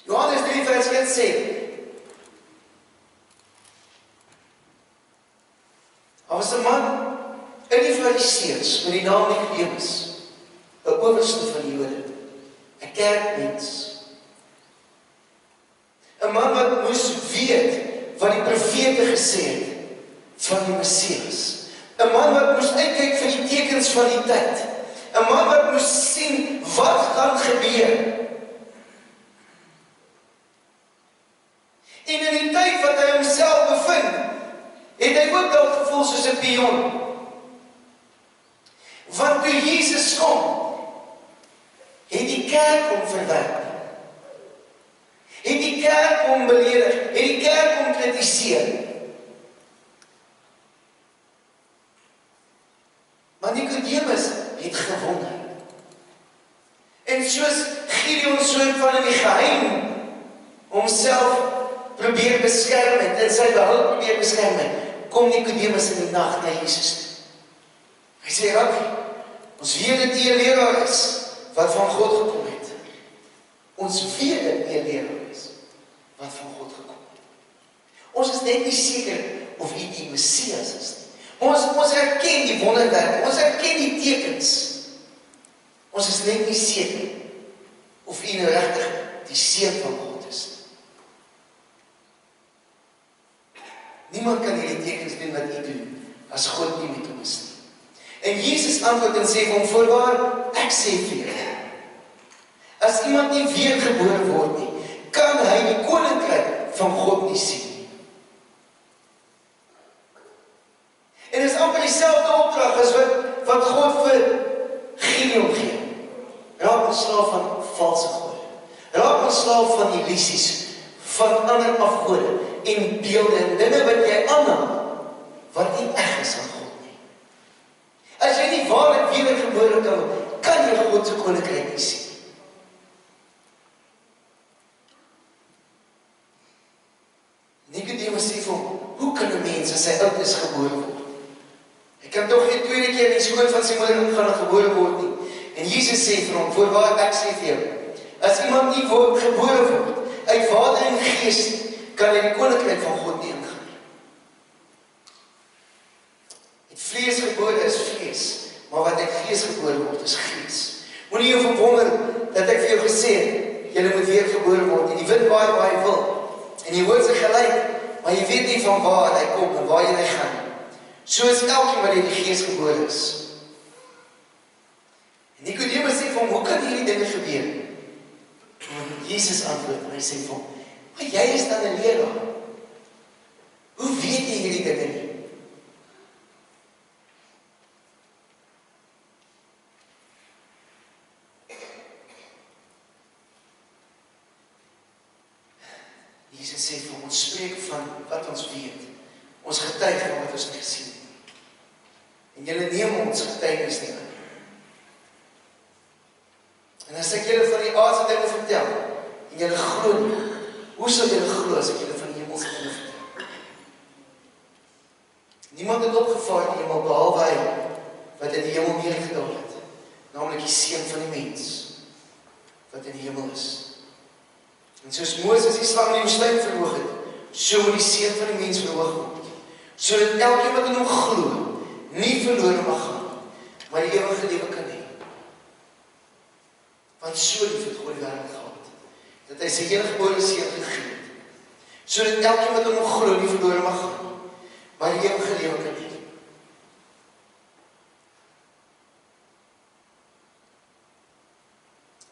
Johannes 3 vers 1 sê, daar was 'n man in die Fariseërs met die naam Kobus, 'n owerste van die Jode, 'n kerkmens. 'n man wat moes weet wat die profete gesê het van die Messias. 'n man wat moes uitkyk vir die tekens van die tyd. 'n man wat moes sien wat gaan gebeur. En in die tyd wat hy homself bevind, het hy ook dalk gevoel soos 'n pion. Want toe Jesus kom, het die kerk hom verwerp. Het die kerk hom beledig, het die kerk hom kritiseer. Maar Nikodemus het gewonder. En soos Gideon soort van in die geheim homself probeer beskerm het, en sy behoud probeer beskerm het, kom Nikodemus in die nag na Jesus toe. Hy sê, Rabbi, ons weet dat jy 'n leraar is, wat van God gekom het. Ons weet dat jy 'n leraar is, wat van God gekom het. Ons is net nie seker of jy die Messias is nie. Ons herken die wonderwerke, ons herken die tekens. Ons is net nie seker of jy nou regtig die seun van God is. Niemand kan hierdie tekens doen wat jy doen, as God nie met hom is nie. En Jesus antwoord en sê vir hom, voorwaar, ek sê vir jou, as iemand nie weergebore word nie, kan hy die koninkryk van God nie sien nie. En dit is amper dieselfde opdrag as wat God vir Gideon gee. Raak ontslaaf van valse gode. Raak ontslaaf van illusies, van ander afgode en beelde en dinge wat jy aanneem, wat nie reg is aan God nie. As jy nie waarlik wedergebore kan jy God se koninkryk nie sien. Nikodemus sê vir hom, hoe kan 'n mens as hy oud is gebore word? Hy kan tog nie tweede keer in die skoot van sy moeder ingaan en gebore word nie. En Jesus sê vir hom, voorwaar ek sê vir jou, as iemand nie gebore word, uit water en gees, kan hy die koninkryk van God nie ingaan. Het vlees gebore is vlees, maar wat uit gees gebore word is gees. Moenie jou verwonder dat ek vir jou gesê het, jy moet weer gebore word, en die wind waai waar hy wil, en jy hoor sy geluid, maar jy weet nie van waar hy kom en waar jy gaan. So is elkeen wat uit die gees gebore is. En Nikodemus sê vir hom, hoe kan hierdie dinge gebeur? En Jesus antwoord, en hy sê vir hom, maar jy is dan 'n leraar. Hoe weet jy hierdie dinge nie? Jesus sê vir hom, ons spreek van wat ons weet. Ons getuig van wat ons nie gesien het. En julle neem ons getuienis nie aan. En as ek julle van die aardse dinge vertel, en julle glo nie, hoe sal julle glo as ek julle van die hemelse dinge vertel? Niemand het opgevaar in die hemel, behalwe hy, wat in die hemel neergedaal het, naamlik die seun van die mens, wat in die hemel is. En soos Moses die slang in die woestyn verhoog het, so moet die seun van die mens verhoog word, sodat elkeen wat in hom glo, nie verlore mag gaan, maar die ewige lewe kan hê. Want so lief het God die wêreld gehad, dat hy sy enige gebore seun gegee het, sodat elkeen wat in hom glo nie verlore mag gaan nie, maar die ewige lewe kan hê.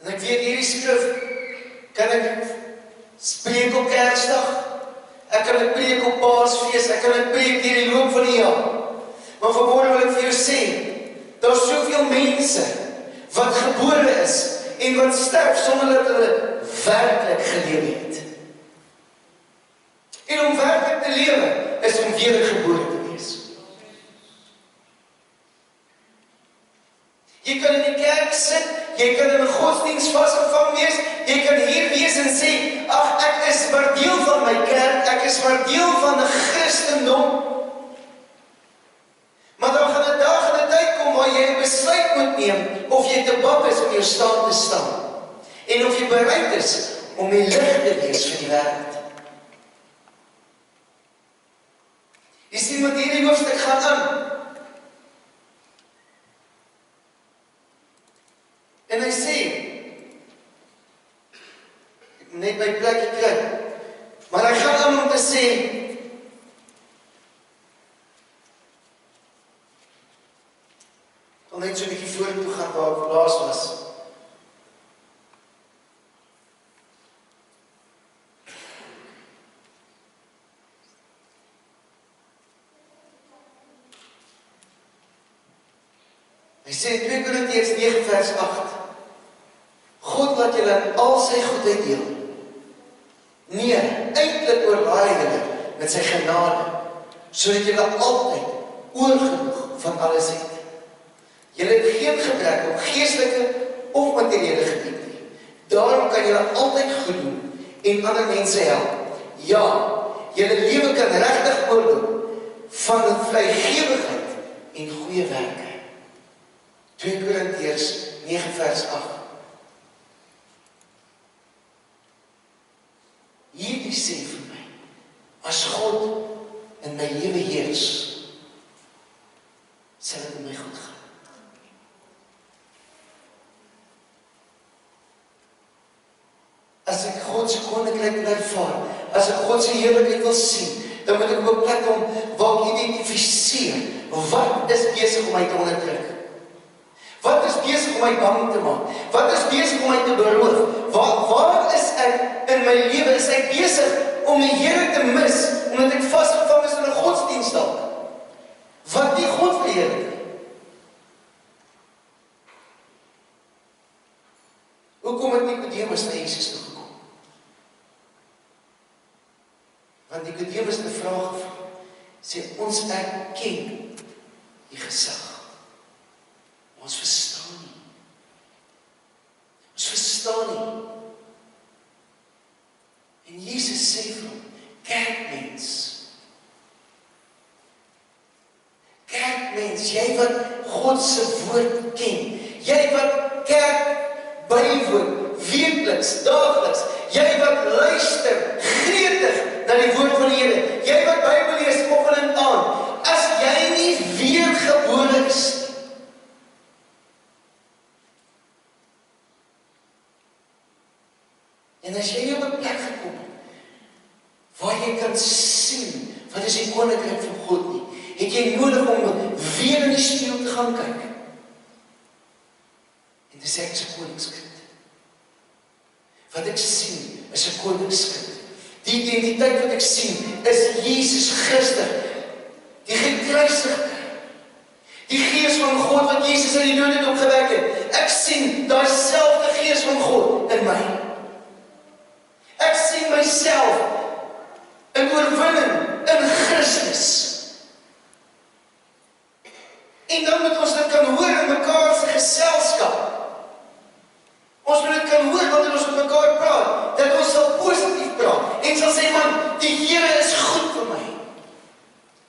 En ek weet hierdie skrif kan ek spreek op Kersdag, ek kan dit preek op Paasfees, ek kan dit preek deur die loop van die jaar. Maar vanmôre wil ek vir jou sê, daar is soveel mense wat gebore is en wat sterf sonder dat hulle werklik gelewe het. En om werklik te lewe is om wedergebore te wees. Jy kan in die kerk sit, jy kan in 'n godsdiens vasgevang wees, jy kan hier wees en sê, ag, ek is maar deel van my kerk, ek is maar deel van 'n Christendom. Maar dan gaan 'n dag en 'n tyd kom waar jy 'n besluit moet neem of jy te bab is om jou staan te staan. En of jy bereid is om die lig te wees vir die wêreld. Jy sien wat hierdie hoofstuk gaan aan. En hy sê, ek moet net my plekkie kry, maar hy gaan aan om te sê, ek wil net so 'n bietjie vorentoe gaan waar ek laas was. Hy sê in 2 Korintiërs 9 vers 8, God laat julle in al sy goedheid deel. Nee, eintlik oorlaai julle met sy genade, sodat julle altyd oorgenoeg van alles het. Julle het geen gebrek op geestelike of materiële gebied nie. Daarom kan julle altyd goed doen en ander mense help. Ja, julle lewe kan regtig oorloop van vrygewigheid en goeie werke. 2 Korintiërs 9 vers 8. Hierdie sê vir my, as God in my lewe heers, sal dit met my goed gaan. As ek God se koninkryk wil ervaar, as ek God se heerlikheid wil sien, dan moet ek op 'n plek kom waar ek identifiseer, wat is besig om my te onderdruk? Wat is besig om my bang te maak? Wat is besig om my te beroof? Waar is ek in my lewe? Is ek besig om die Here te mis, omdat ek vasgevang is in 'n godsdiens dalk? Wat die God verheerlik? Hoekom het Nikodemus na Jesus toe gekom? Want Nikodemus het 'n vraag gevra. Sê, ons erken die gesag. Ons verstaan nie. Ons verstaan nie. En Jesus sê vir hom, kerkmens, jy wat God se woord ken, jy wat kerk bywoon, weekliks, daagliks, jy wat luister, gretig na die woord van die Here, jy wat Bybel lees oggend en aand, as jy nie weergebore is, en as jy op 'n plek gekom het, waar jy kan sien, wat is die koninkryk van God nie, het jy nodig om weer in die spieël te gaan kyk, en te sê, ek is 'n koningskind. Wat ek sien, is 'n koningskind. Die identiteit wat ek sien, is Jesus Christus, die gekruisigde, die gees van God, wat Jesus uit die dood het opgewek het. Ek sien, daar is selfde gees van God in my. Ek sien myself in oorwinning in Christus. En dan moet ons dit kan hoor in mekaar se geselskap. Ons moet dit kan hoor wanneer ons met mekaar praat, dat ons sal positief praat en sal sê, man, die Here is goed vir my.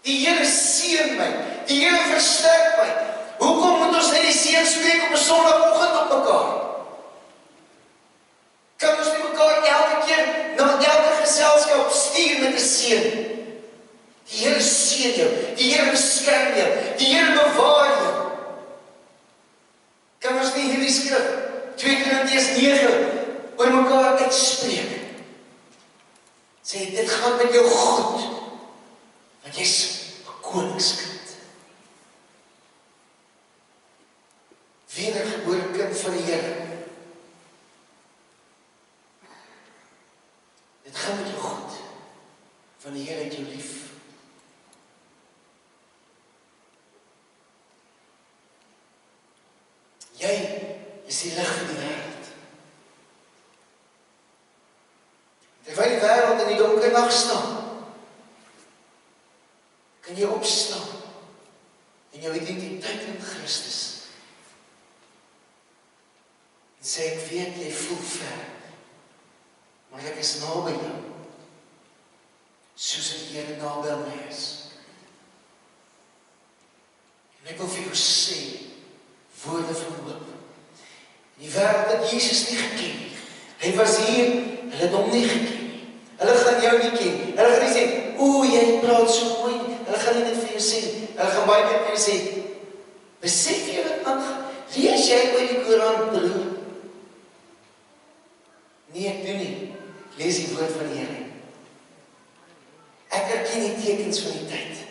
Die Here seën my. Die Here versterk my. Hoekom moet ons net die seën spreek op 'n Sondagoggend op mekaar? Kan ons nie mekaar elke keer na elke geselskap stuur met 'n seën? Die Here seën jou, die Here beskerm jou, die Here bewaar jou. Sê, dit gaan met jou goed, want jy's 'n koningskind. Wedergebore kind van die Here. Dit gaan met jou goed, want die Here het jou lief. Jy is die lig van die wêreld. Terwyl die wêreld in die donker nag staan, kan jy opstaan in jou identiteit in Christus. En sê, ek weet, jy voel ver, maar ek is naby jou, soos die Here naby my is. En ek wil vir jou sê, woorde van hoop. Die wêreld het Jesus nie geken nie. Hy was hier, hulle het hom nie geken nie. Hulle gaan jou nie ken. Hulle gaan nie sê, o, jy praat so mooi. Hulle gaan nie dit vir jou sê. Hulle gaan baie keer vir jou sê, besef jy wat aangaan? Lees jy ooit die Koran, broer? Nee, ek doen nie. Lees die woord van die Here. Ek erken die tekens van die tyd,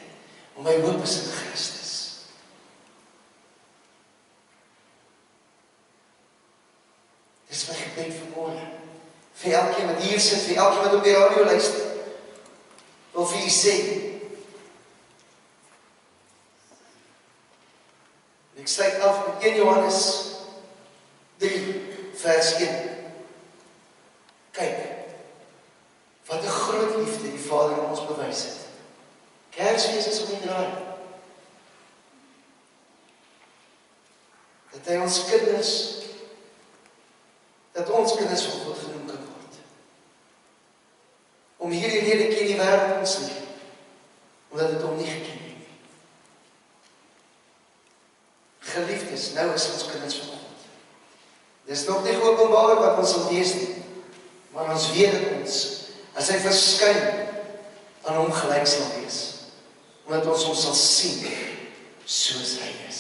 maar my hoop is in Christus. Dis my gebed vanmôre. Vir elkeen wat hier sit, vir elkeen wat op die radio luister. Wil vir u sê. En ek sluit af met 1 Johannes 3 vers 1. Kyk, wat 'n groot liefde die Vader aan ons bewys het. Kruisfees is om die draai. Dat hy ons kinders, dat ons kinders van God genoem kan word. Om hierdie rede ken die wêreld ons nie, omdat het hom nie geken het. Geliefdes, nou is ons kinders van God. Dis nog nie geopenbaar wat ons sal wees nie, maar ons weet dat ons, as hy verskyn, aan hom gelyk sal wees, omdat ons hom sal sien, soos hy is.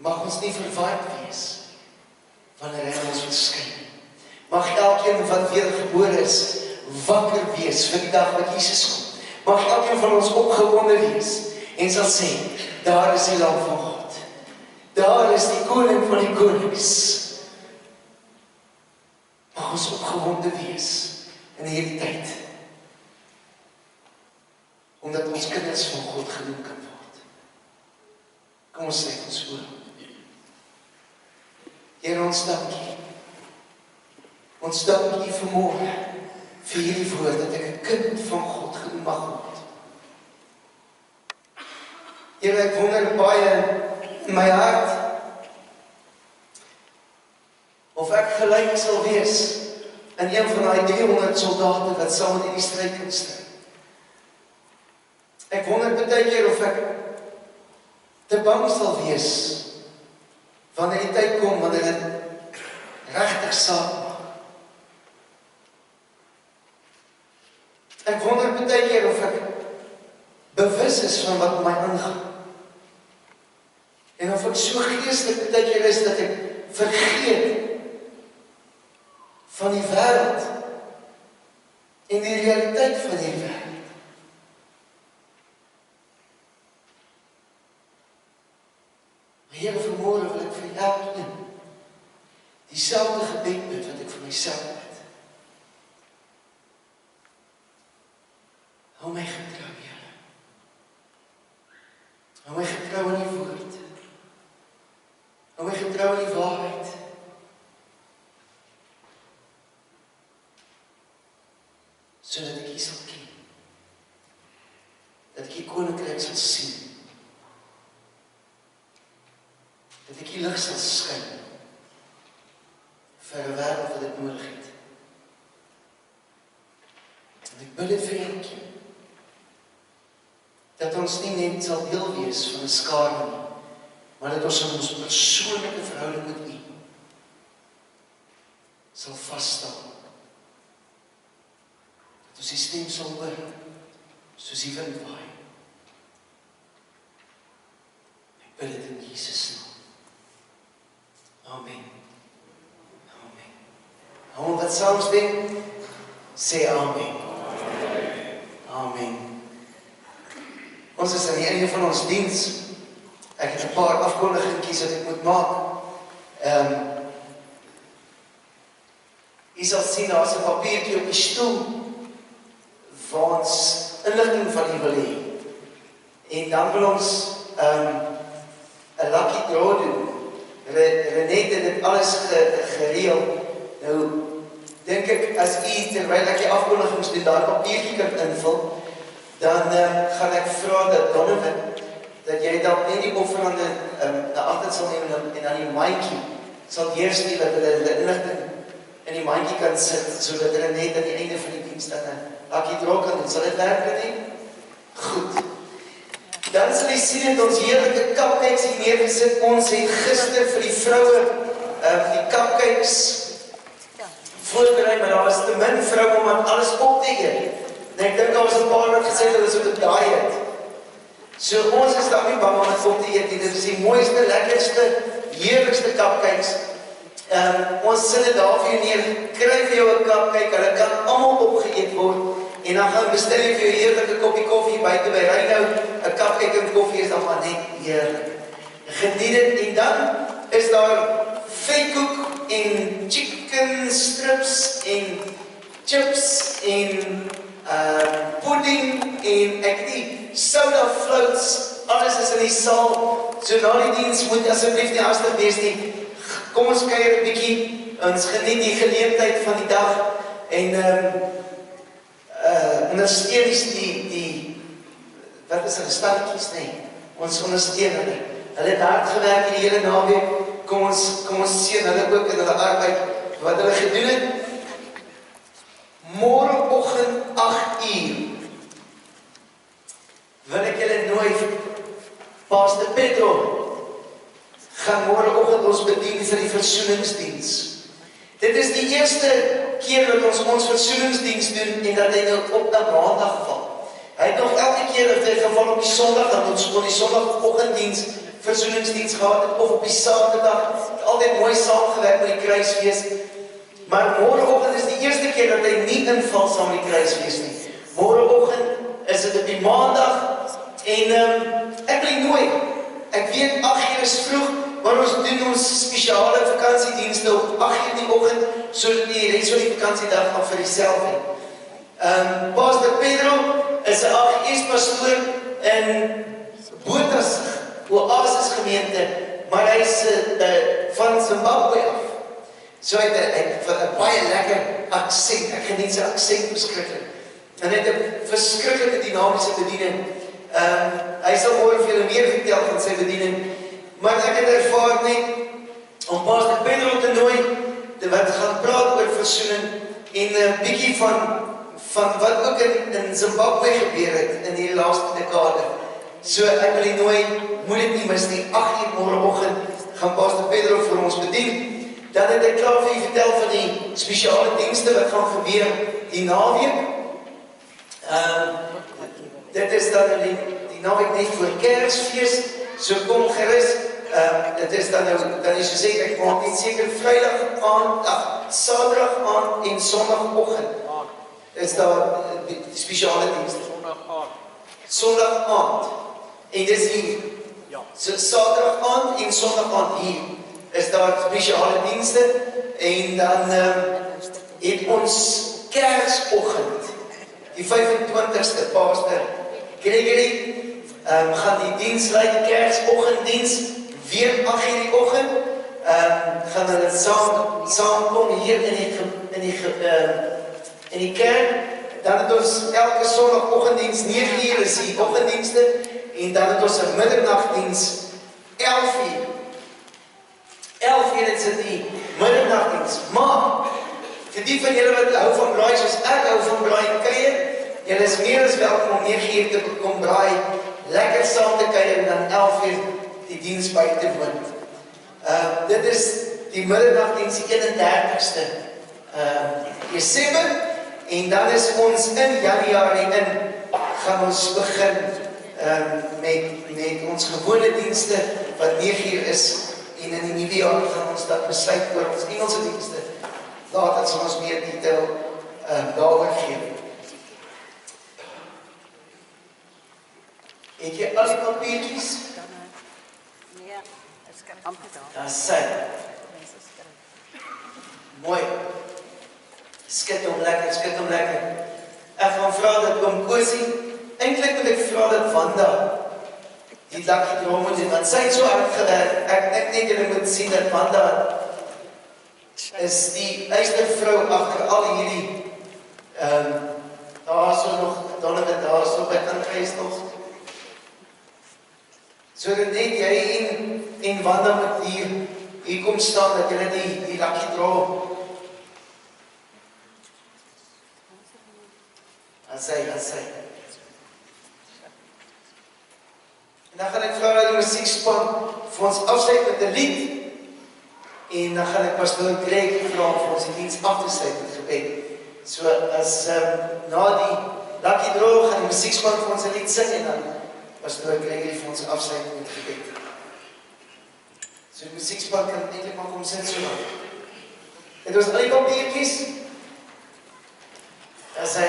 Mag ons nie verward wees, wanneer hy ons verskyn. Mag elkeen wat wedergebore is, wakker wees vir die dag wat Jesus kom. Mag elkeen van ons opgewonde wees, en sal sê, daar is die Lam van God. Daar is die koning van die konings. Mag ons opgewonde wees, in hierdie tyd, omdat ons kinders van God genoem kan word. Kom ons sê ons voor. Here, ons dankie. Ons dankie vanmôre vir hierdie woord, dat ek 'n kind van God genoem mag word. Here, ek wonder baie in my hart, of ek gelyk sal wees in een van daai 300 soldate wat saam in die stryd kan stry. Ek wonder baie keer of ek te bang sal wees wanneer die tyd kom, wanneer dit regtig saak maak. Ek wonder baie keer of ek bewus is van wat my aangaan. En of ek so geestelik baie keer is dat ek vergeet van die wêreld en die realiteit van die wêreld. Here, vanmôre wil ek vir elkeen dieselfde gebed bid wat ek vir myself bid. Hou my getrou, Here. Hou my getrou in die woord. Hou my getrou in die waarheid. Sodat ek U sal ken. Dat ek U koninkryk sal sien. Dat ek die lig sal skyn vir 'n wêreld wat dit nodig het. En ek bid dit vir elkeen, dat ons nie net sal deel wees van 'n skare nie, maar dat ons in ons persoonlike verhouding met U sal vas staan. Dat ons die stem sal hoor, soos die wind waai. Ek bid dit in Jesus naam. Amen. Amen. dit saamstem, sê amen. Amen. Ons is aan die einde van ons diens. Ek het 'n paar afkondigingkies wat ek moet maak. Jy sal sien, daar is 'n papiertjie op die stoel waar ons inligting van u wil hê. En dan wil ons 'n lucky draw doen. Renate het dit alles gereël. Nou, dink ek, as u, terwyl ek die afkondigings doen, daar papiertjie kan invul, dan gaan ek vra dat Donovan, dat jy dan net die offerande na agter sal neem en dan die mandjie sal deurstuur dat hulle inligting in die mandjie kan sit, sodat hulle net aan die einde van die diens dan 'n lucky draw kan doen. Sal dit werk met u? Goed. Dan sal jy sien dat ons heerlike cupcakes hier neergesit. Ons het gister vir die vroue die cupcakes voorberei, maar daar was te min vroue om alles op te eet. En ek dink daar was 'n paar wat gesê het hulle is op 'n diet. So ons is daar nie bang om dit op te eet nie. Dit is die mooiste, lekkerste, heerlikste cupcakes. Ons sit dit daar vir jou neer, kry vir jou 'n cupcake, hulle kan almal opgeëet word. En dan gaan bestel jy vir jou heerlike koppie koffie buite by Reinhou. 'n Cupcake en koffie is dan maar net heerlik. Geniet dit. En dan is daar vetkoek en chicken strips en chips en pudding en ek die soda floats. Alles is in die saal. So na die diens moet asseblief nie hastig wees nie. Kom ons kuier 'n bietjie. Ons geniet die geleentheid van die dag en ondersteun die wat is hulle stalletjies, nee. Ons ondersteun hulle. Hulle het hard gewerk die hele naweek. Kom ons seën hulle ook in hulle arbeid wat hulle gedoen het. Môreoggend 8:00 wil ek julle nooi. Pastor Pedro gaan môreoggend ons bedien vir die versoeningsdiens. Dit is die eerste keer dat ons versoeningsdiens doen en dat hy nou op 'n maandag val. Hy het nog elke keer dat hy geval op die Sondag, dat ons op die Sondag Oggenddiens versoeningsdiens gehad het, of op die Saterdag, altyd mooi saamgewerk met die Kruisfees. Maar môreoggend is die eerste keer dat hy nie inval saam met die Kruisfees nie. Môreoggend is dit op die Maandag en ek wil nooi. Ek weet 8:00 is vroeg, maar ons doen ons spesiale vakansiedienste op 8:00 in die oggend, sodat die res van die vakansiedag nog vir jouself het. Pastor Pedro is 'n AGS pastoor in Botas, Oasis gemeente, maar hy is van Zimbabwe af. So hy het 'n baie lekker aksent. Ek geniet sy aksent verskriklik. En hy het 'n verskriklike dinamiese bediening. Hy sal môre vir julle meer vertel van sy bediening, maar ek het ervaar net om Pastor Pedro te nooi, wat gaan praat oor versoening en 'n bietjie van wat ook in Zimbabwe gebeur het in die laaste dekade. So ek wil die nooi, moet dit nie mis nie, 8:00 môreoggend gaan Pastor Pedro vir ons bedien. Dan het ek klaar vir u vertel van die spesiale dienste wat gaan gebeur die naweek. Dit is dan die naweek net voor Kersfees, so kom gerus. Dit is dan is gesê, ek maak net seker Vrydag aand, Saterdag aand en Sondagoggend is daar die spesiale dienste. Sondag aand. En dis hier. So Saterdag aand en Sondag aand hier is daar spesiale dienste en dan het ons Kersoggend, die 25ste, Pastor Gregory gaan die diens lei, die Kersoggenddiens, weer 8:00 die oggend, gaan hulle saamkom hier in die kerk. Dan het ons elke Sondagoggenddiens 9:00 is die oggenddienste en dan het ons 'n middernagdiens 11:00. 11:00 is die middernagdiens. Maar vir die van julle wat hou van braai soos ek hou van braai en kuier, julle is meer as welkom om 9:00 te kom braai, lekker saam te kuier en dan 11:00 die diens by te woon. Dit is die middernagdiens die 31ste Desember en dan is ons in Januarie gaan ons begin met ons gewone dienste wat 9:00 is en in die nuwe jaar gaan ons dan besluit oor ons Engelse dienste later sal ons meer detail daaroor gee. Het jy al die papiertjies? Daar sy. Mooi. Skit hom lekker, skit hom lekker. Ek gaan vra dat oom Kosie, eintlik moet ek vra dat Wanda die lucky draw moet doen, want sy het so hard gewerk. Ek net julle moet sien dat Wanda is die eistervrou agter al hierdie daar so nog Donovan daar so by aangewees nog. So dat net jy en Wanda moet hier kom staan dat julle die lucky draw aan sy. En dan gaan ek vra dat die musiekspan vir ons afsluit met 'n lied. En dan gaan ek pastoor Greg vra vir ons die diens af te sluit met gebed. So as na die lucky draw gaan die musiekspan vir ons 'n lied sing en dan pastoor Greg vir ons afsluit met gebed. So die musiekspan kan eintlik maar kom sit so lang. Het ons al die papiertjies? As hy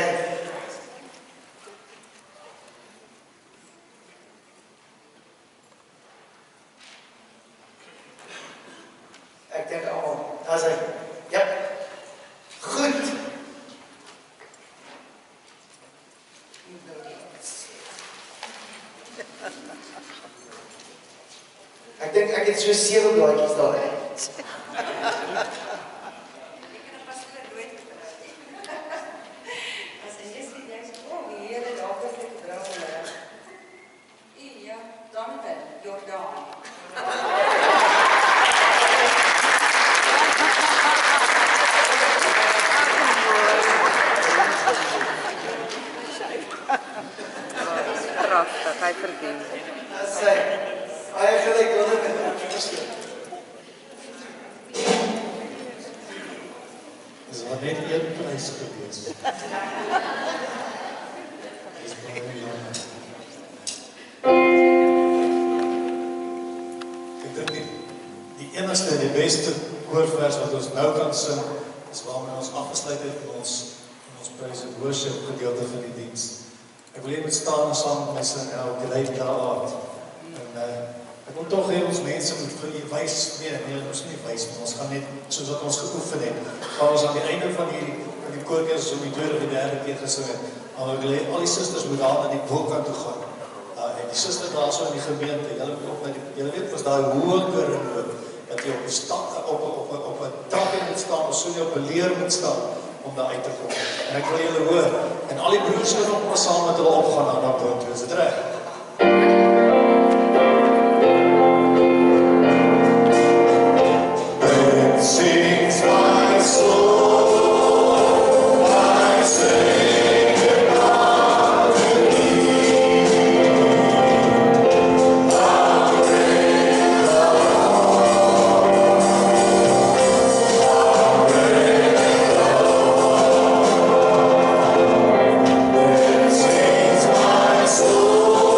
ek dink allemaal, as hy, ja, goed. Ek dink ek het so 7 blaadjies daar, hè. Hy verdien. As hy gelijk wilde met die Pinkster. Is wat net een prijs gewees. Is baie jammer. Ek dink die enigste en die beste koorvers wat ons nou kan sing, is waarmee ons afgesluit het in ons praise and worship gedeelte van die diens. Ek wil hier met staan en saam met my sing, die leid daar aard. En ek wil toch hê ons mense moet vir jy wys, nee, ons nie wys, maar ons gaan net, soos wat ons geoefen het, gaan ons aan die einde van die koorkers, so die tweede of die derde keer gesing het, maar ek wil hê, al die sisters moet daar na die boekkant toe gaan. En die sister daar so in die gemeente, julle weet was daar hoger en hoog, dat jy op 'n trapie moet staan, of so jy op 'n leer moet staan, om daar uit te kom. En ek wil julle hoor, en al die broers kan ook maar saam met hulle opgaan na boontoe, is dit reg? It sings my soul, my Savior God in thee. I'll praise the Lord. I'll praise the Lord. It sings my soul.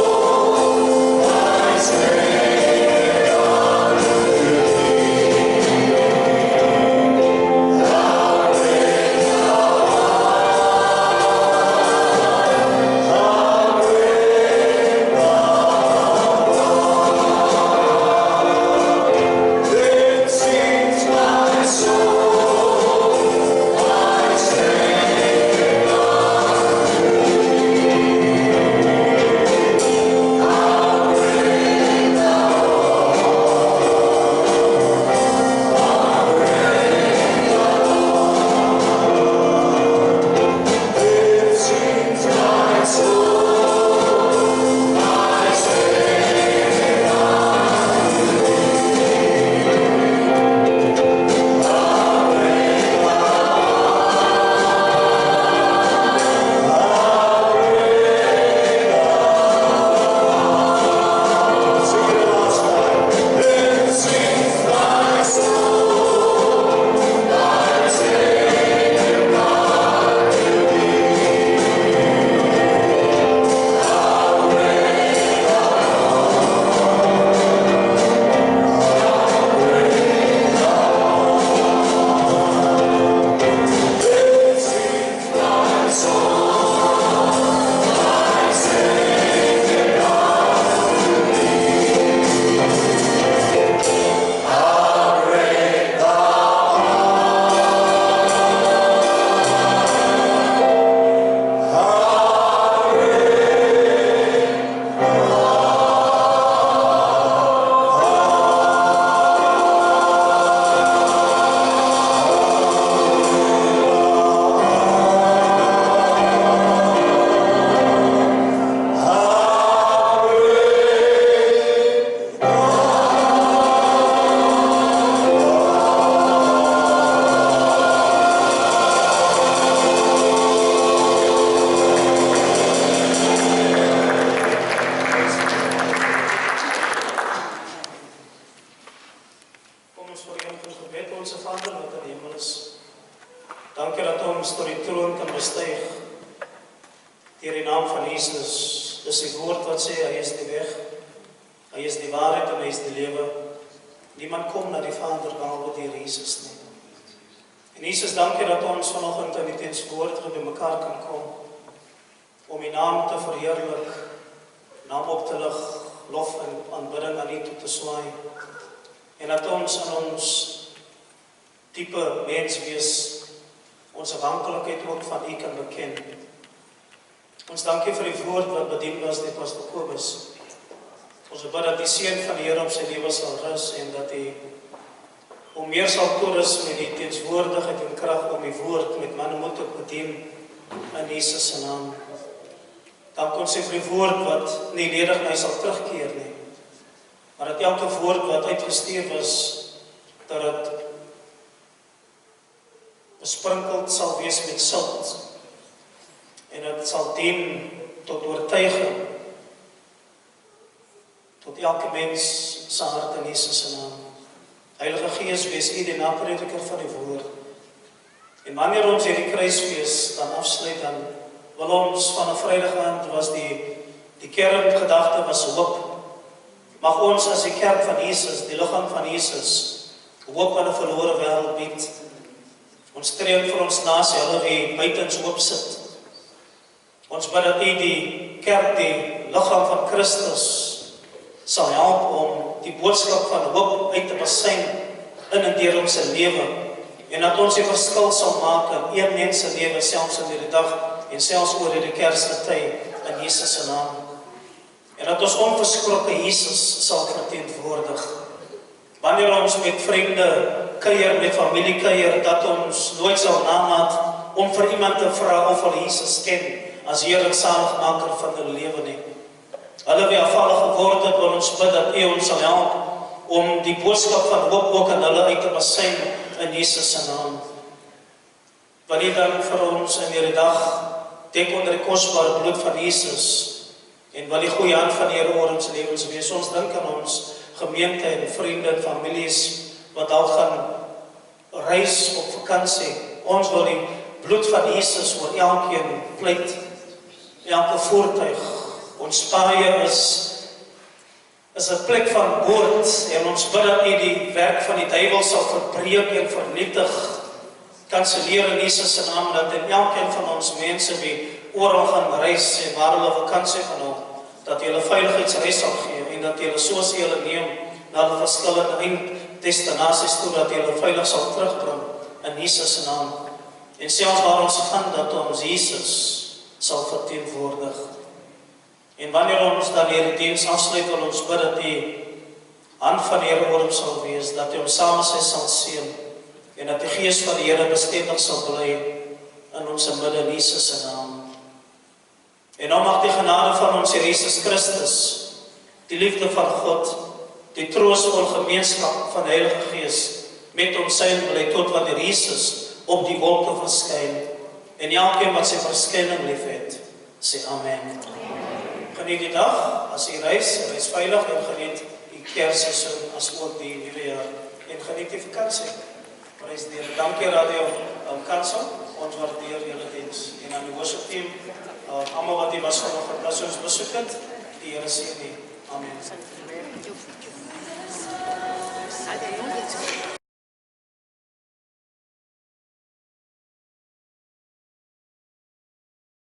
Dankie dat ons tot die troon kan bestyg deur die naam van Jesus. Dis die woord wat sê, hy is die weg, hy is die waarheid en hy is die lewe. Niemand kom na die Vader behalwe deur Jesus nie. En Jesus, dankie dat ons vanoggend in die teenwoordigheid by mekaar kan kom, om die naam te verheerlik, naam op te lig, lof en aanbidding aan U toe te swaai. En dat ons in ons diepe menswees, ons afhanklikheid ook van U kan beken. Ons dankie vir die woord wat bedien was deur Pastor Kobus. Ons bid dat die seën van die Here op sy lewe sal rus en dat hy hom meer sal toerus met die teenswoordigheid en krag om die woord met manmoed te bedien in Jesus se naam. Dank ons vir die woord wat nie ledig na hy sal terugkeer nie, maar dat elke woord wat uitgestuur was, dat het besprinkeld sal wees met sout en dit sal dien tot oortuiging tot elke mens se hart in Jesus se naam. Heilige Gees, wees U die naprediker van die woord. En wanneer ons hierdie Kruisfees dan afsluit, dan wil ons van 'n Vrydag aand was die kerngedagte was hoop. Mag ons as die kerk van Jesus, die liggaam van Jesus, hoop aan 'n verlore wêreld bied. Ons tree vir ons nasie, hulle wie buitens hoop sit. Ons bid dat U die kerk, die liggaam van Christus, sal help om die boodskap van hoop uit te besyn in en deur ons lewe. En dat ons die verskil sal maak in een mens se lewe, selfs in hierdie dag en selfs oor hierdie Kerstyd in Jesus se naam. En dat ons onverskrokke Jesus sal verteenwoordig. Wanneer ons met vriende kuier, met familie kuier, dat ons nooit sal namaat om vir iemand te vra of hulle Jesus ken as Heer en Saligmaker van hulle lewe nie. Hulle wie afvallig geword het, wil ons bid dat U ons sal help om die boodskap van hoop ook aan hulle uit te besyn in Jesus se naam. Wil U dan vir ons in hierdie dag dek onder die kosbare bloed van Jesus en wil die goeie hand van die Here oor ons lewens wees. Ons dink aan ons gemeente en vriende en families wat al gaan reis op vakansie. Ons wil die bloed van Jesus oor elkeen pleit, elke voertuig. Ons paaie is 'n plek van moord en ons bid dat U die werk van die duiwel sal verbreek en vernietig. Kanselleer in Jesus se naam dat in elkeen van ons mense wie oral gaan reis en waar hulle vakansie gaan hou, dat U hulle veiligheidsreis sal gee en dat U hulle soos U hulle neem na hulle verskillende eindestinasies toe, dat U hulle veilig sal terugbring in Jesus se naam. En selfs waar ons gaan, dat ons Jesus sal verteenwoordig. En wanneer ons dan hierdie diens afsluit, wil ons bid dat die hand van die Here oor ons sal wees, dat U ons saam sal seën en dat die Gees van die Here bestendig sal bly in ons midde in Jesus se naam. En nou mag die genade van ons Here Jesus Christus, die liefde van God, die troostvolle gemeenskap van die Heilige Gees met ons sein bly tot wanneer Jesus op die wolke verskyn. En elkeen wat sy verskyning liefhet, sê amen. Geniet die dag as U reis veilig en geniet die Kersseisoen as ook die nuwe jaar en geniet die vakansie. Prys die Here. Dankie Radio Kansel, ons waardeer julle diens en aan die worship team, almal wat hier was vanoggend as ons besoek het, die Here seën U. Amen.